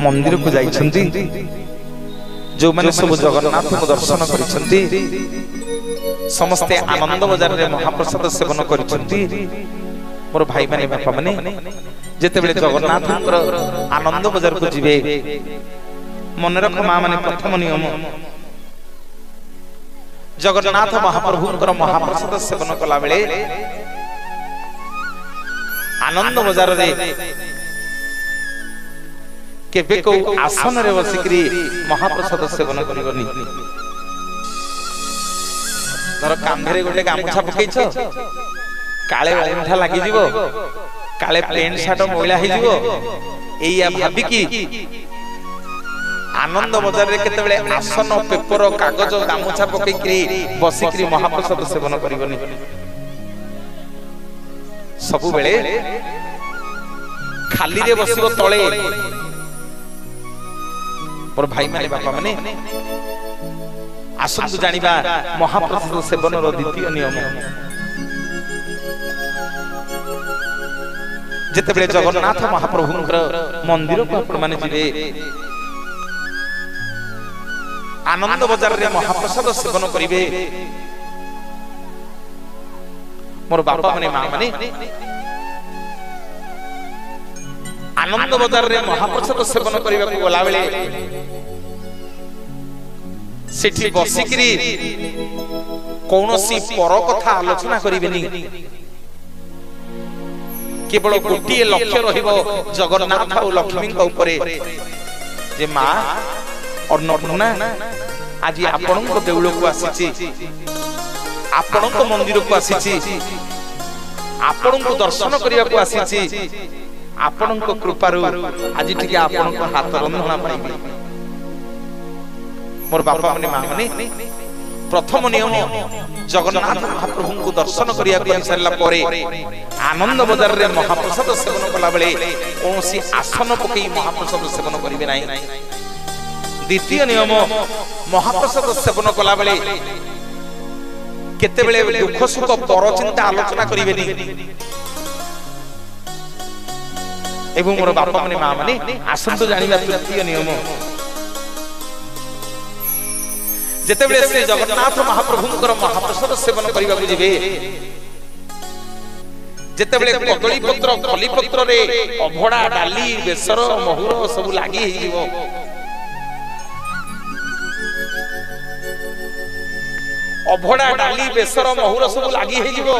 मंदिर को जाइछंती जो माने सब जगन्नाथ को दर्शन करिसंती समस्ते आनंद बाजार रे महाप्रसाद सेवन करिसंती मोर भाई माने बापा माने जेते बेले जगन्नाथंकर आनंद बाजार को जिवे मन रख मां माने प्रथम नियम जगन्नाथ महाप्रभुंकर महाप्रसाद सेवन कला बेले आनंद बाजार रे केबे को आसन रे बसिकरी महाप्रसाद सेवन करिवनी धर कांधरे गोटे गामुछा पकैछ काले मिठा लागि जीवो काले पेंट शर्ट मोइला हे जीवो एया भाबी की आनंद बाजार रे केते बेले आसन पेपर कागज गामुछा पकैकरी बसिकरी महाप्रसाद सेवन करिवनी सबु बेले खाली रे बसिबो तळे और भाई माने बापा माने आसंतु जानिबा महाप्रसाद सेवन रो द्वितीय नियम जेते बेले जगन्नाथ महाप्रभुंकर मंदिर को आपण माने जिवे आनंद बाजार रे महाप्रसाद सेवन करिवे मोर बापा माने मां माने आनंद बाजार रे महाप्रसाद सेवन करिबा को गला बेले सेठी बसिकरी कौनसी पर कथा आलोचना करिबेनी केवल गोटिए लक्ष्य रहिबो जगन्नाथ और लक्ष्मी के ऊपर जे मां और नटना आज आपन को देउल को आसीची आपन को मंदिर को आसीची आपन को दर्शन करिया को आसीची आपन को कृपारु आज ठीक आपन को हाथ रंधना पाइबे मोर बापा माने मां माने प्रथम नियम जगन्नाथ महाप्रभु को दर्शन करिया को सरला परे आनंद बाजार रे महाप्रसाद सेवन कला बेले कोनोसी आसन पकई महाप्रसाद सेवन करिवे नाही द्वितीय नियम महाप्रसाद सेवन कला बेले केते बेले दुख सुख पर चिंता आलोचना करिवे नी एवं मोर बापा माने मां माने आसन तो जानिबा तृतीय नियम जेतेबेले श्री जगन्नाथ महाप्रभुंकर महाप्रसाद सेवन करबा जिबे जेतेबेले कदली पत्र खली पत्र रे अभड़ा डाली बेसर महुर सब लागी हे जीवो अभड़ा डाली बेसर महुर सब लागी हे जीवो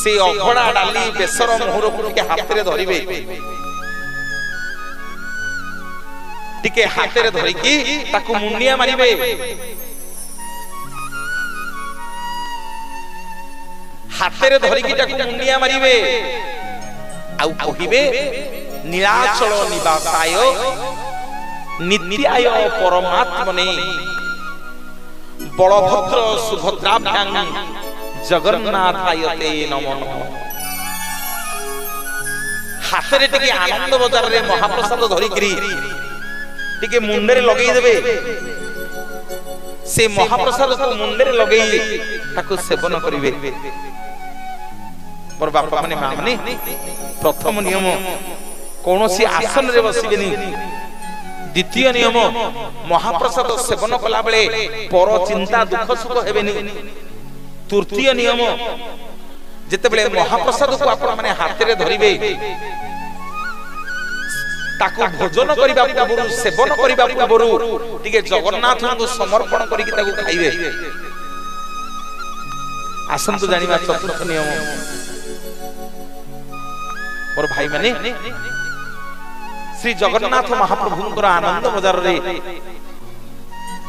से अभड़ा डाली बेसर महुर को के हाथ रे धरिबे टिके हाथ रे धरि की ताकू मुंडिया मारिबे हाथ रे धरि की ताकू मुंडिया मारिबे आउ कहिबे नीलाचल निवासाय नित्याय परमात्मने बलभद्र सुभद्राभ्यां जगन्नाथायते नमः हाथ रे टिके आनंद बजार रे महाप्रसाद धरि करी टिके मुंडे लगे देबे से महाप्रसाद को मुंडे लगे ताको सेवन करिवे पर बापा माने मां माने प्रथम नियम कोनोसी आसन रे बसिबेनी द्वितीय नियम महाप्रसाद सेवन कला बेले पर चिंता दुख सुख हेबेनी तृतीय नियम जेते बेले महाप्रसाद को आपण माने हाथ रे धरिबे ताको भोजन करिबा पूर्व सेवन करिबा पूर्व टिके जगन्नाथ को समर्पण करी ताको खाइबे आसन तो जानिबा चतुर्थ नियम और भाई माने श्री जगन्नाथ महाप्रभुंकर आनंद बजार रे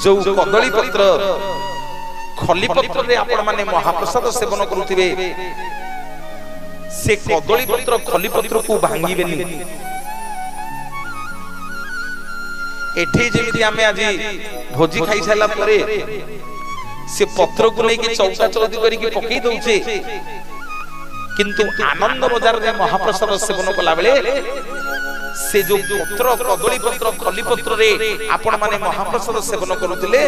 जो कदली पत्र खली पत्र रे आपण माने महाप्रसाद सेवन करूथिबे से कदली पत्र खली पत्र को भांगीबेनी एठी जेमिति आमे आज भोजी खाई साला परे से पत्र को लेके चौका चौदी करी के पकई दउचे किंतु आनंद बाजार रे महाप्रसाद सेवन कला बेले से जो पत्र कदली पत्र खली पत्र रे आपण माने महाप्रसाद सेवन करूतिले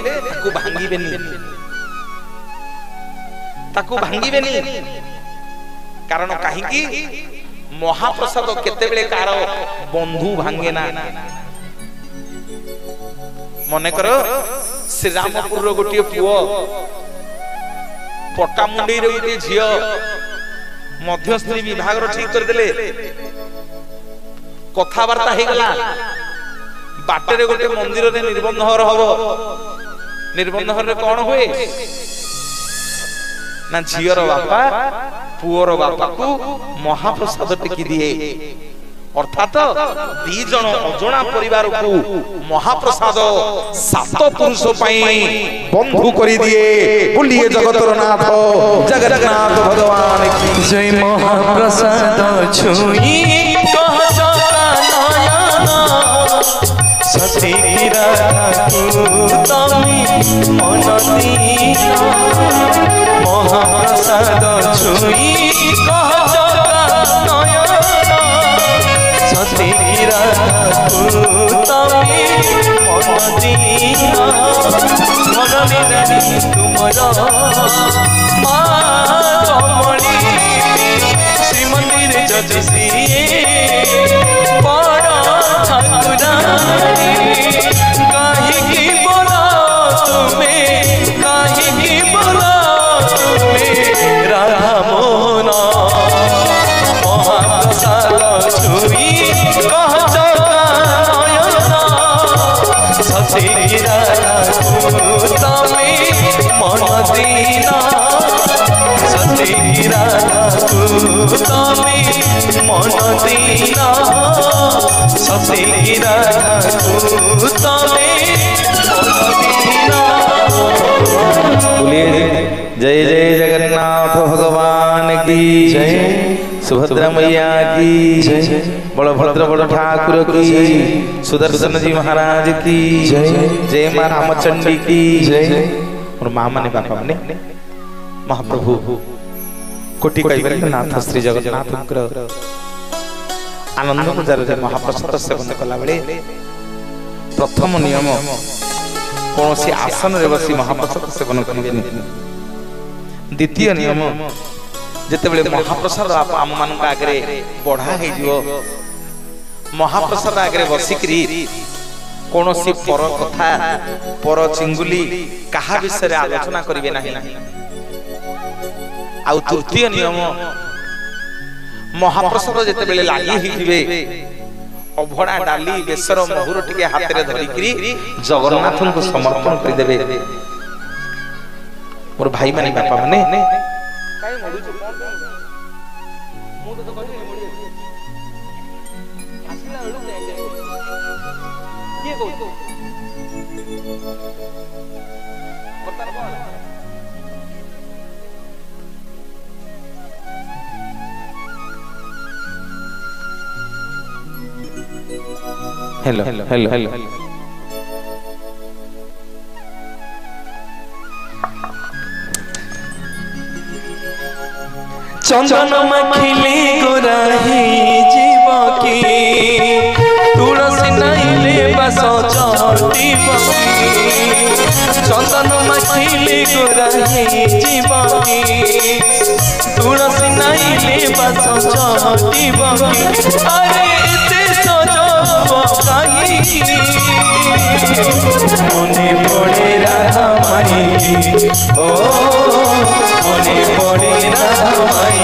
ताकू भांगीबेनी कारण काहे की महाप्रसाद केते बेले कार बंधु भांगे ना मने करो श्री रामपुर रो गोटिए पुओ पटामुंडी रे गोटिए झियो मध्यस्थी विभाग रो ठीक कर देले कथा वार्ता हे गला बाटे रे गोटे मंदिर रे निर्बंध हर हबो निर्बंध हर रे कोन होए ना झियर बापा पुओर बापा को महाप्रसाद टिकी दिए अर्थात दी जन अजणा परिवार को महाप्रसाद सात पुरुष पई बंधु करी दिए बोलिए जगतर नाथ जगन्नाथ भगवान की जय महाप्रसाद छुई कह सती तमी मन महाप्रसाद छुई कह सती तमी मन तुमर मामणि श्रीमंदिर जति काहे बोला तुम्हें राधा मोहन महाप्रसाद छुई कह सती तमे मन दीना सती तमे मन दीना सती तमे जय जय जगन्नाथ भगवान की जय सुभद्रा मैया की जय बलभद्र बड़ ठाकुर की सुदर्शन जी महाराज की जय जय मां रामचंडी की जय और मां माने बापा माने महाप्रभु कोटि कइबे नाथ श्री जगन्नाथ आनंद बजार रे महाप्रसाद सेवन कला बेले प्रथम नियम कौन सी आसन रे बसी महाप्रसाद सेवन करिबेनी द्वितीय नियम जेते बेले महाप्रसाद आम मान आगे बढ़ा हे जिवो महाप्रसाद आगे बसिकरी कौन सी पर कथा पर चिंगुली कहा विषय आलोचना करिवे नहीं। आउ तृतीय नियम महाप्रसाद जेते बेले लागि हिथिबे अभड़ा डाली बेसर महुर टिके हाथ रे धरिकरी जगन्नाथ को समर्पण कर देबे। मोर भाई माने बापा माने काई मडु छु मु तो कहि मडि आसिला बेलु के कहू बतार बा हेलो हेलो हेलो हेलो चंदन मखिली गोराही जीवकी तुलसी नाइले बस चटी बकी। चंदन मखिली गोराही जीवकी तुलसी नाइले बस चटी बकी। अरे मने पड़े राधा माई ओ मने पड़े राधा माई।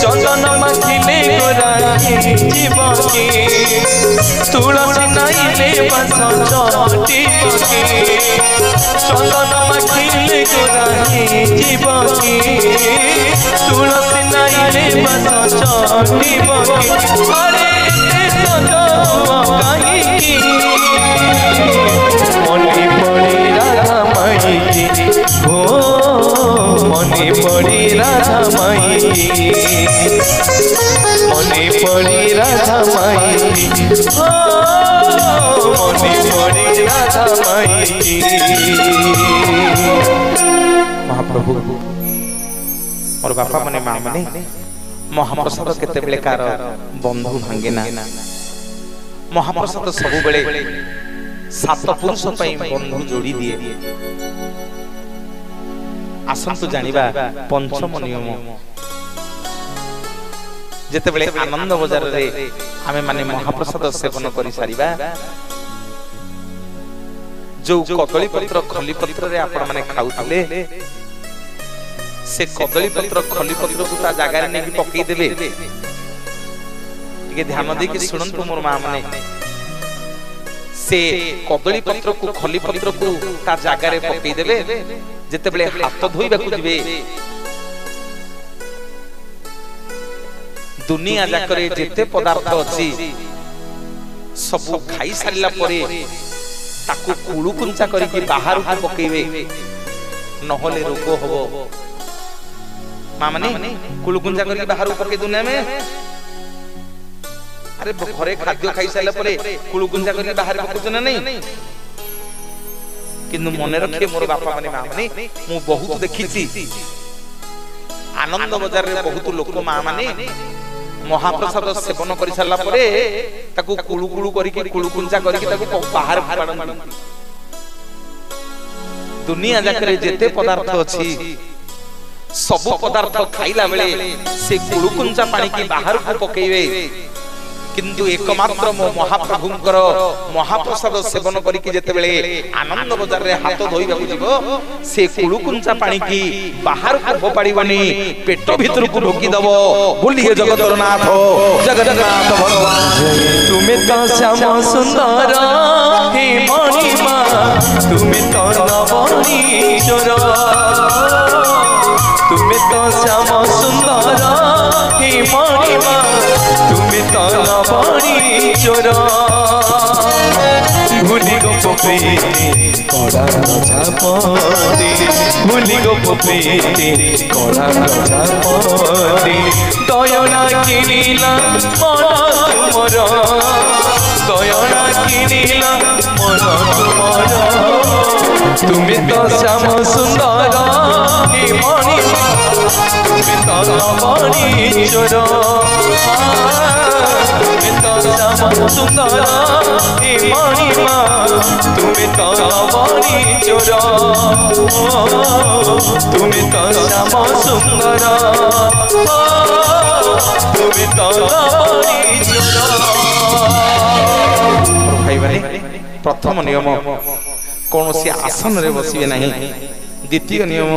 चंदन माखिले गोराही जीवकी तुलसी नाइले बस चटी बकी। चंदन माखिले गोराही जीवकी तुलसी नाइले बस चटी बकी। अरे मने पड़ी राधा माई हो मने पड़ी राधा माई मने पड़ी राधा माई हो मने पड़ी राधा माई। महाप्रभु मोर बापा माने मां माने महाप्रसाद केते बेले कार बंधु भांगे ना। महाप्रसाद सब बेले सात पुरुष पई बंधु जोड़ी दिए। आसंतु जानिबा पंचम नियम जेते बेले आनंद बजार रे आमे माने महाप्रसाद सेवन करि सारिबा जो कदली पत्र खली पत्र रे आपण माने खाउतले से कदली पत्र खली पत्र को ता जागा रे नेकी पकई देबे। टिके ध्यान दे कि सुनंतु मोर मां माने से कदली पत्र को खली पत्र को ता जागा रे पकई देबे। जेते बेले हाथ धोइबा को जिबे दुनिया जाकरे जेते पदार्थ अछि सब खाई सारिला परे ताकू कुळु कुंचा करी कि बाहर को पकेइबे नहले रोग होबो। मां माने कुळु कुंचा करी बाहर को पके दुनिया में अरे घरे खाद्य खाई सारिला परे कुळु कुंचा करी बाहर पकुछ ना नहीं। किंतु मने रखे मोर बापा माने मां माने मु बहुत देखिछि आनंद बाजार रे बहुत लोक मां माने महाप्रसाद सेवन करि सारला परे ताकू कुळु कुळु करी कि कुळु कुंचा करी कि ताकू बाहर फाडन। दुनिया जाकरे जेते पदार्थ अछि सब पदार्थ खाइला बेले से कुळु कुंचा पानी की बाहर को पकेइबे। किंतु एकमात्र मो महाप्रभुंकर महाप्रसाद सेवन करी कि जेते बेले आनंद बाजार रे हाथ धोइबा को जिवो से कुळु कुंचा पानी की बाहर को फोपाड़ीबनी पेट भीतर को ढोकी दबो। बोलिए जगतर नाथ जगन्नाथ भगवान। तुम्हें तो श्याम सुंदर हे मणिमा तुम्हें तो नवनी चोर तुम्हें तो श्याम सुंदर हे मणिमा तुम्हें तो नवनी चोर। भूली गो पोपे कड़ा रजापति भूली गो पोपे कड़ा रजापति दयना किनिला मन तुमर दयना किनिला मन तुमर। तुम्हें तो श्याम सुंदर हे मणिमा तुम्हें तो नवनी चोर। तुम्हें तो श्याम सुंदर हे मणिमा तुम्हें तो नवनी चोर। तुम्हें तो श्याम सुंदर তুমি তলবরি চোর। भाई भाई प्रथम नियम कौन सी आसन रे बसिबे नहीं। द्वितीय नियम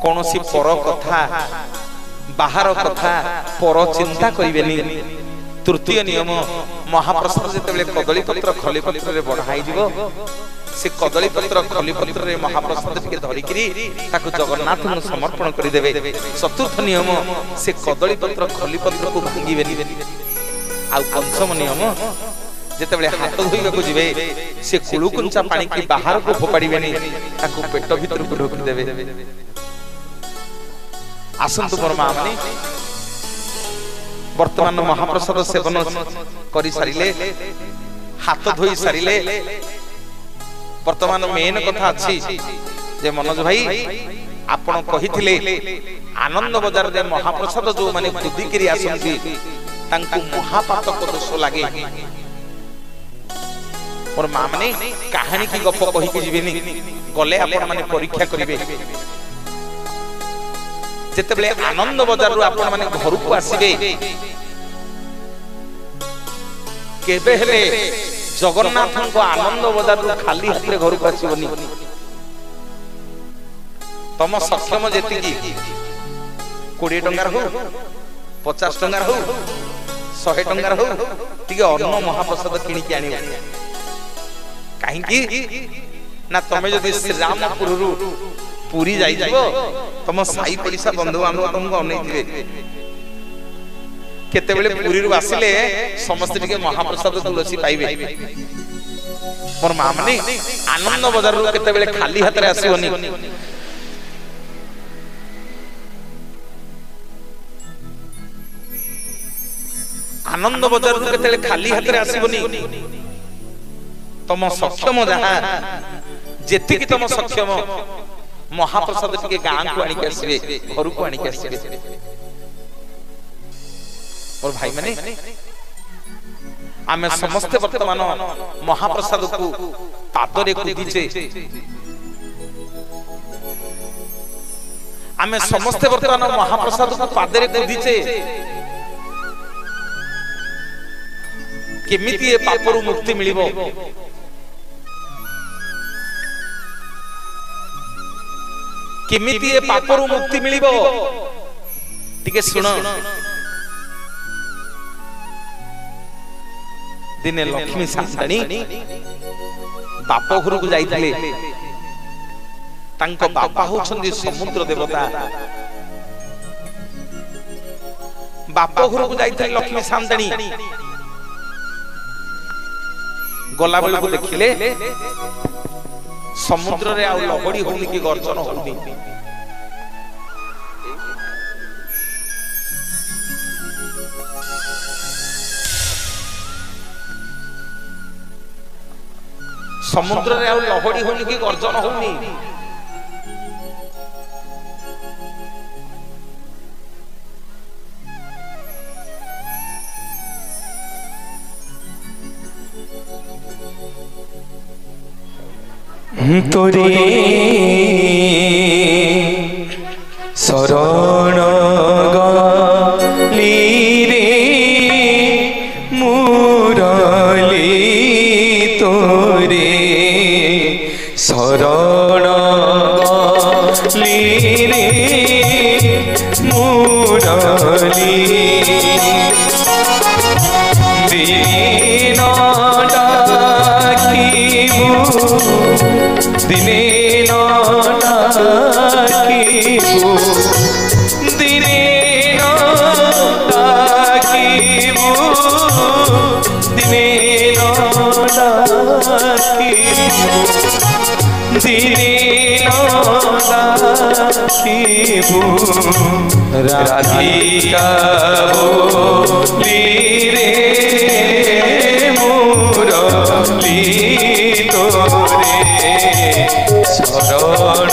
कौन सी पर कथा बाहर कथा पर चिंता करिबेनी। तृतीय नियम महाप्रसाद जेतेबेले कदली पत्र खली पत्र रे बढ़ाई दिबो से कदली पत्र खली पत्र रे महाप्रसाद के धरि करी ताको जगन्नाथ को समर्पण करि देबे। चतुर्थ नियम से कदली पत्र खली पत्र को भांगीबेनी। आ पंचम नियम जेतेबेले हाथ धोइबा को जिवे से कुलुकुंचा पानी के बाहर को फोपाड़ीबेनी ताको पेट भीतर को ढोकी देबे। आसंतु मोर मां माने वर्तमान महाप्रसाद सेवन करि सारिले हाथ धोई सारिले वर्तमान मेन कथा अछि जे मनोज भाई आपण कहिथिले आनंद बाजार रे महाप्रसाद जो माने खुदी करी आसंती तांकु महापातक दोष लागे। और मां माने कहानी की गप कहि के जिवेनी गले आपण माने परीक्षा करिवे। जेतेबेले आनंद बाजार रो आपण माने घर को आसीबे केबे हेले जगन्नाथ को आनंद बाजार रो खाली हाथ रे घर को आसीबनी। तम सक्षम जेति की 20 टंगार हो 50 टंगार हो 100 टंगार हो टिके अन्न महाप्रसाद किनि के आनिबो। काहे की ना तमे जदि श्री रामपुर रु पूरी जाई जिवो तम साई पलिसा बंधु बांधव तुमको अनैथिबे। केते बेले पूरी रु आसिले समस्त टिके महाप्रसाद तुलसी पाइबे। मोर मां माने आनंद बाजार रु केते बेले खाली हाथ रे आसीबनी। आनंद बाजार रु केते बेले खाली हाथ रे आसीबनी। तम सक्षम जहा जेति की तम सक्षम महाप्रसाद टिके गां को आनी के आसीबे घर को आनी के आसीबे। और भाई माने आमे समस्त वर्तमान महाप्रसाद को पादरे कुदिचे। आमे समस्त वर्तमान महाप्रसाद को पादरे कुदिचे केमिति ए पापरु मुक्ति मिलिबो। केमिति ए पापरु मुक्ति मिलिबो टिके सुनो। दिने लक्ष्मी सान्ताणी बाप घर को जाइथिले। तांको बापा होछन्दी समुद्र देवता। बाप घर को जाइथिले लक्ष्मी सान्ताणी गला बेल को देखिले समुद्र रे आ लहड़ी होनी की गर्जन होनी। समुद्र रे आ लहड़ी होनी की गर्जन होनी। तोरे शरण गली रे मुरली तोरे शरण गली रे मुरली दीन डाकिबू दिने डाकिबू दिने डाकिबू दिने डाकिबू दिने डाकिबू राधिका बोली रे मुरली तोरे शरण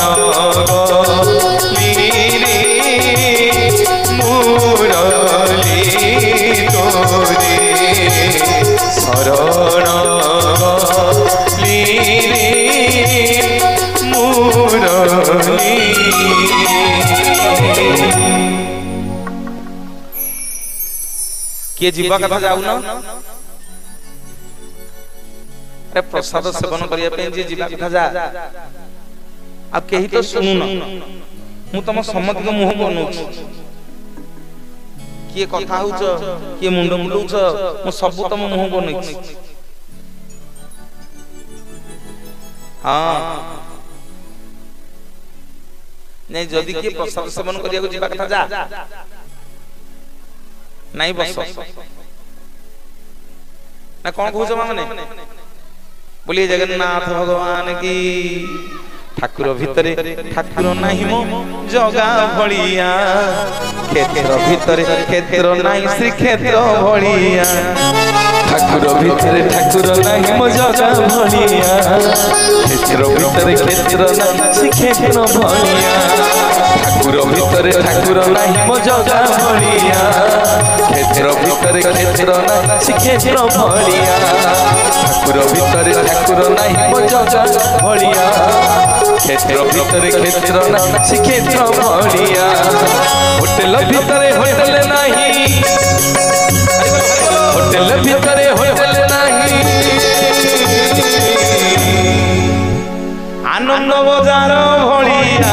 गली रे मुरली तोरे शरण गली रे मुरली। किए जीवा कथा जाऊ ना अरे प्रसाद सेवन करिया पे जे जीवा कथा जा अब केही तो सुनु न मु तम सम्मति को मुह बनउछ किए कथा होछ किए मुंड मुंडउछ मु सब तम मुह बनउछ हां नहीं जदि किए प्रसाद सेवन करिया को जीवा कथा जा नहीं बस ना कौन कहूछ माने बोलिए जगन्नाथ भगवान की ठाकुर भितरे ठाकुर नहीं मो जगा भलिया क्षेत्र भितरे क्षेत्र नहीं श्री क्षेत्र भलिया ठाकुर भितरे ठाकुर नहीं मो जगा भलिया क्षेत्र भितरे क्षेत्र नहीं श्री क्षेत्र भलिया ठाकुर भितरे ठाकुर नहीं मो जगा भलिया क्षेत्र भितरे क्षेत्र नहीं श्री क्षेत्र भलिया ठाकुर भितरे ठाकुर नहीं मो जगा भलिया क्षेत्र भितरे क्षेत्र नहीं श्री क्षेत्र भलिया होटल भितरे होटल नहीं होटल भितरे होटल नहीं आनंद बजार भलिया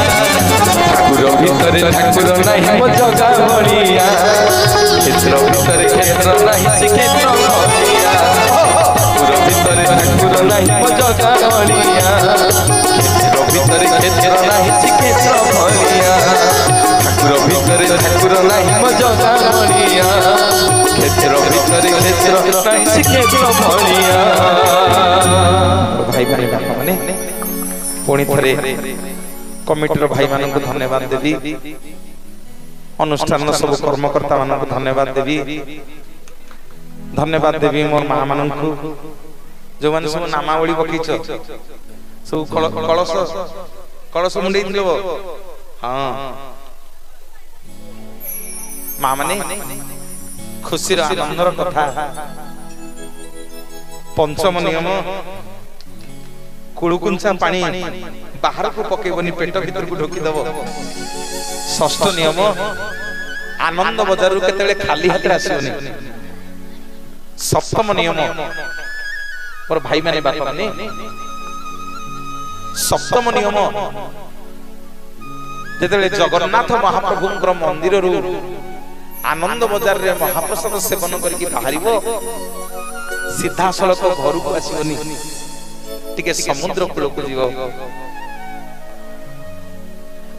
ठाकुर भितरे ठाकुर नहीं मो जगा भलिया क्षेत्र भितरे क्षेत्र नहीं श्री क्षेत्र भलिया ठाकुर भितरे ठाकुर नहीं मो जगा भलिया क्षेत्र भितरे क्षेत्र नहीं श्री क्षेत्र भलिया ठाकुर भितरे ठाकुर नहीं मो जगा भलिया क्षेत्र भितरे क्षेत्र नहीं श्री क्षेत्र भलिया भाई भाई माने पुणी थरे कमिटीर भाई मानक धन्यवाद देवी अनुष्ठान सब कर्मकर्ता मानक धन्यवाद देवी मोर माँ मानक जो माने सब नामावली पकीच सब कलश कलश मुंडे दिलो हां माँ माने खुशी आनंदर कथा पंचम नियम कुड़ुकुंचा पानी बाहर को पकेबनी पेट भीतर को ढोकी दबो षष्ठ नियम आनंद बजार केतले खाली हाथ आसीबनी सप्तम नियम पर भाई माने बाप माने सप्तम नियम जेतले जगन्नाथ महाप्रभुंकर मंदिर रु आनंद बजार रे महाप्रसाद सेवन करके बाहरिबो सीधा सड़क घर को आसीबनी टिके समुद्र कूल को जीव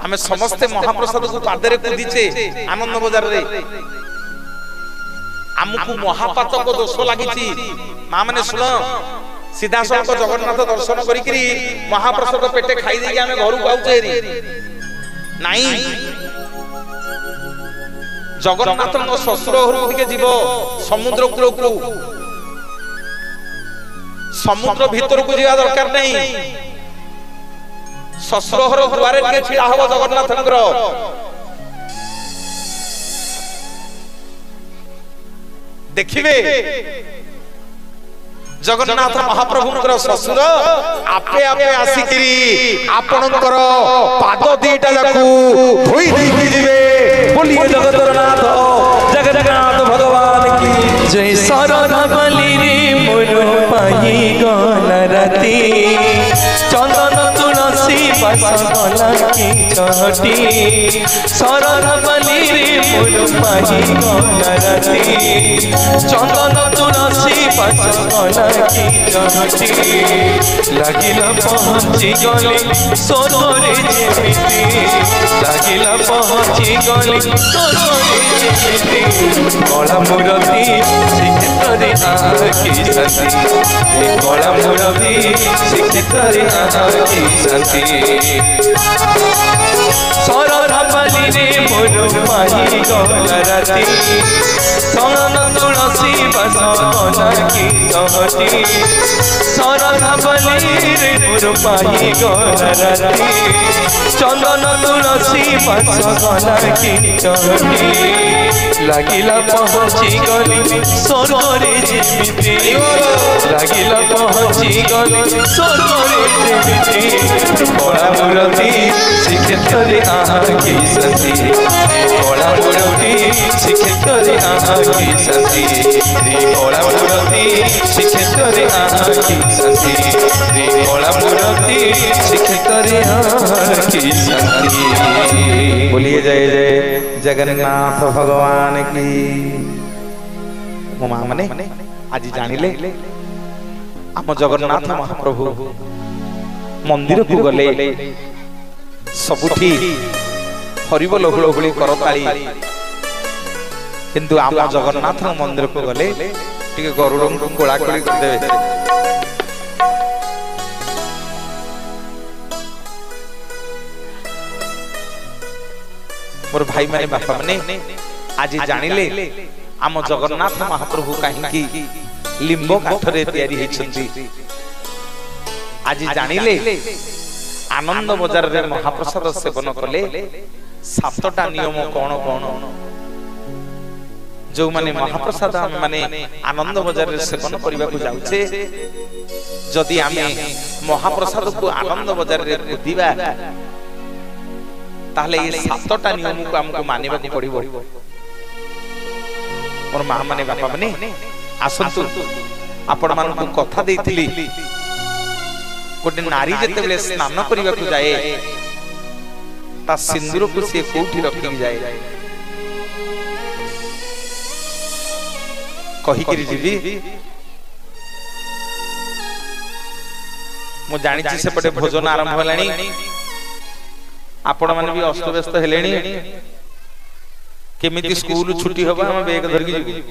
आमे समस्ते महाप्रसाद को पादरे कुदीचे आनंद बजार रे हमकु महापातक दोष लागिची मां माने सुन सीधा सड़क जगन्नाथ दर्शन करिकरी महाप्रसाद पेटे खाई देगी आमे घर को आउचे रे नाही जगन्नाथ ससुर घर के जीव समुद्र कूल को समुद्र भीतर को जीवा दरकार नहीं ससुर घर द्वारे टिके छिड़ा हबो जगन्नाथंकर देखिबे जगन्नाथ महाप्रभुंकर ससुर आपे आपे आसिकरी आपणंकर पाद दीटा जाकू धोई देई जिवे बोलिए जगन्नाथ जगन्नाथ भगवान की जय शरण बलि रे मोर पाई गला राती चंदन तुलसी बस गला की चहटी शरण बलि रे मोर पाई गला राती चंदन तुलसी बस गला की चहटी लागिला पहुंची गली सोनरे जेमिति लागिला पहुंची गली सोनरे जेमिति कला मुरती श्रीक्षेत्रे आकी शांति कला मुरती श्रीक्षेत्रे आकी शांति शरण बलि रे मोर पाई गला राती चंदन तुलसी बस गला की चहटी शरण बलि रे मोर पाई गला राती चंदन तुलसी बस गला की चहटी लागिला पहुंची गली सोनरे जेमिति लागिला पहुंची गली सोनरे जेमिति कला मुरती श्रीक्षेत्रे आकी शांति कला मुरती श्रीक्षेत्र रे आखि शांति रे कला मूर्ति श्रीक्षेत्र रे आखि शांति रे कला मूर्ति श्रीक्षेत्र रे आखि शांति। बोलिए जय जय जगन्नाथ भगवान की। मो माँ माने आज जानिले आम जगन्नाथ महाप्रभु मंदिर को गले सबुठी हरिबोल हुलहुली करताली किंतु आम जगन्नाथ मंदिर को गले टिके गरुड़ को कोलाकोली करदेवे। मोर भाई माने बापा माने आज जानिले आम जगन्नाथ महाप्रभु कहीं लिंब काठरे तैयारी होइछंती। आज जानिले आनंद बजार रे महाप्रसाद सेवन कले सातटा नियम कौन कौन जो माने महाप्रसाद माने आनंद बजार रे सेवन करबा को जाउछे जदि आमे महाप्रसाद को आनंद बजार रे दिबा ताहले ये सातटा नियम को हमको मानिबा को पड़िबो। और मां माने बापा माने आसंतु आपण मान को कथा देइथिली गोटे नारी जते बेले स्नान करबा को जाए ता सिंदूर को से कोठी रखि जाए कहि करी जीवी मो जानि छी से पटे भोजन आरंभ हलानी आपण माने भी अस्त व्यस्त हेलेनी केमिति स्कूल छुट्टी होबा हम बैग धर के जीवी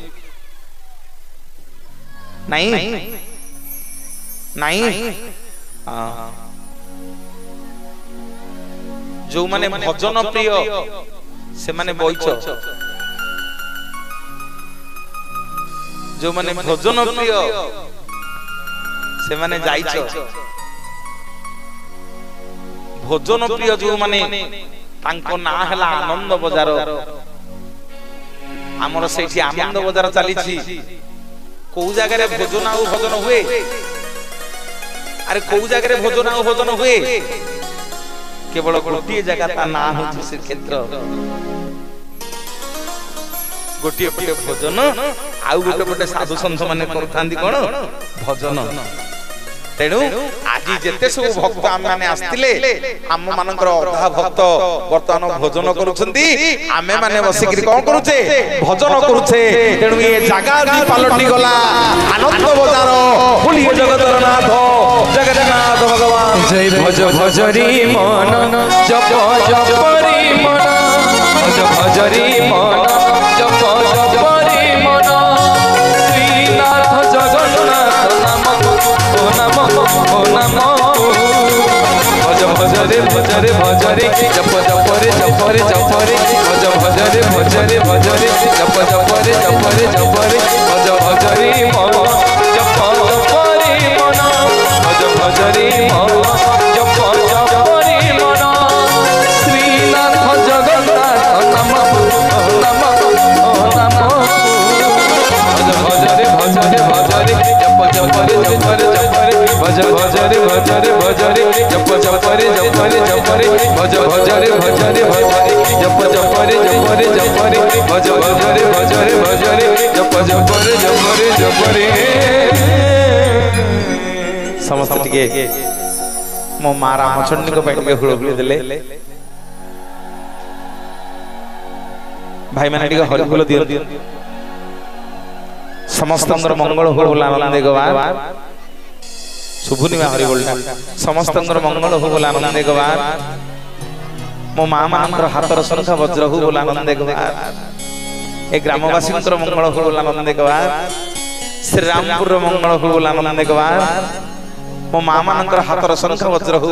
नहीं नहीं जो माने भजन प्रिय से माने बइच जो माने भजन प्रिय से माने जाइच भजन प्रिय जो माने तांको ना हला आनंद बजार हमर सेठी आनंद बजार चली छी को जगह रे भजन आ भजन हुए अरे को जगह रे भजन आ भजन हुए केवल गोटे जगह ता ना हो श्री क्षेत्र गोटे पटे भजन आउ गोटे पटे साधु संत माने करथांदी कोन भजन। तेणु आज जेते सब भक्त आम माने आस्तिले आम मानकर अधा भक्त वर्तमान भजन करूछंती आमे माने बसिकरी कोन करूछे भजन करूछे। तेणु ये जगह भी पलटि गला आनंद बजार बोलिए जगतर नाथ जगन्नाथ भगवान जय भज भजरी मन जप जपरी मन भज भजरी मन जप जपरी मन श्रीनाथ जगन्नाथ नाम ओ नम भज भजरे भजरे भजरे जप जपरे जपरे जपरे भज भजरे भजरे भजरे जप जपरे जपरे जपरे भज भजरी मन जप जपरी मन भज भजरी मन जप जपरी मन श्रीनाथ जगन्नाथ नाम नम नम भज भजरे भजरे भजरे जप जपरे जपरे जपरे भज भजरे भजरे भजरे जप जपरे जपरे जपरे भज भजरे भजरे भजरे जप जपरे जपरे जपरे भज भजरे भजरे भजरे जप जपरे जपरे जपरे। समस्त टिके मो मां रामचंद्र को बैठ के हुलहुली देले भाई माने टिके हरिबोल दियो समस्त मंगल हो आनंद गवार शुभुनी में हरिबोल समस्त मंगल हो आनंद गवार मो मां मानकर हाथर संख्या वज्र हो आनंद गवार ए ग्रामवासी मंगल हो आनंद गवार श्री रामपुर मंगल हो आनंद गवार मो मां मानकर हाथर संख्या वज्र हो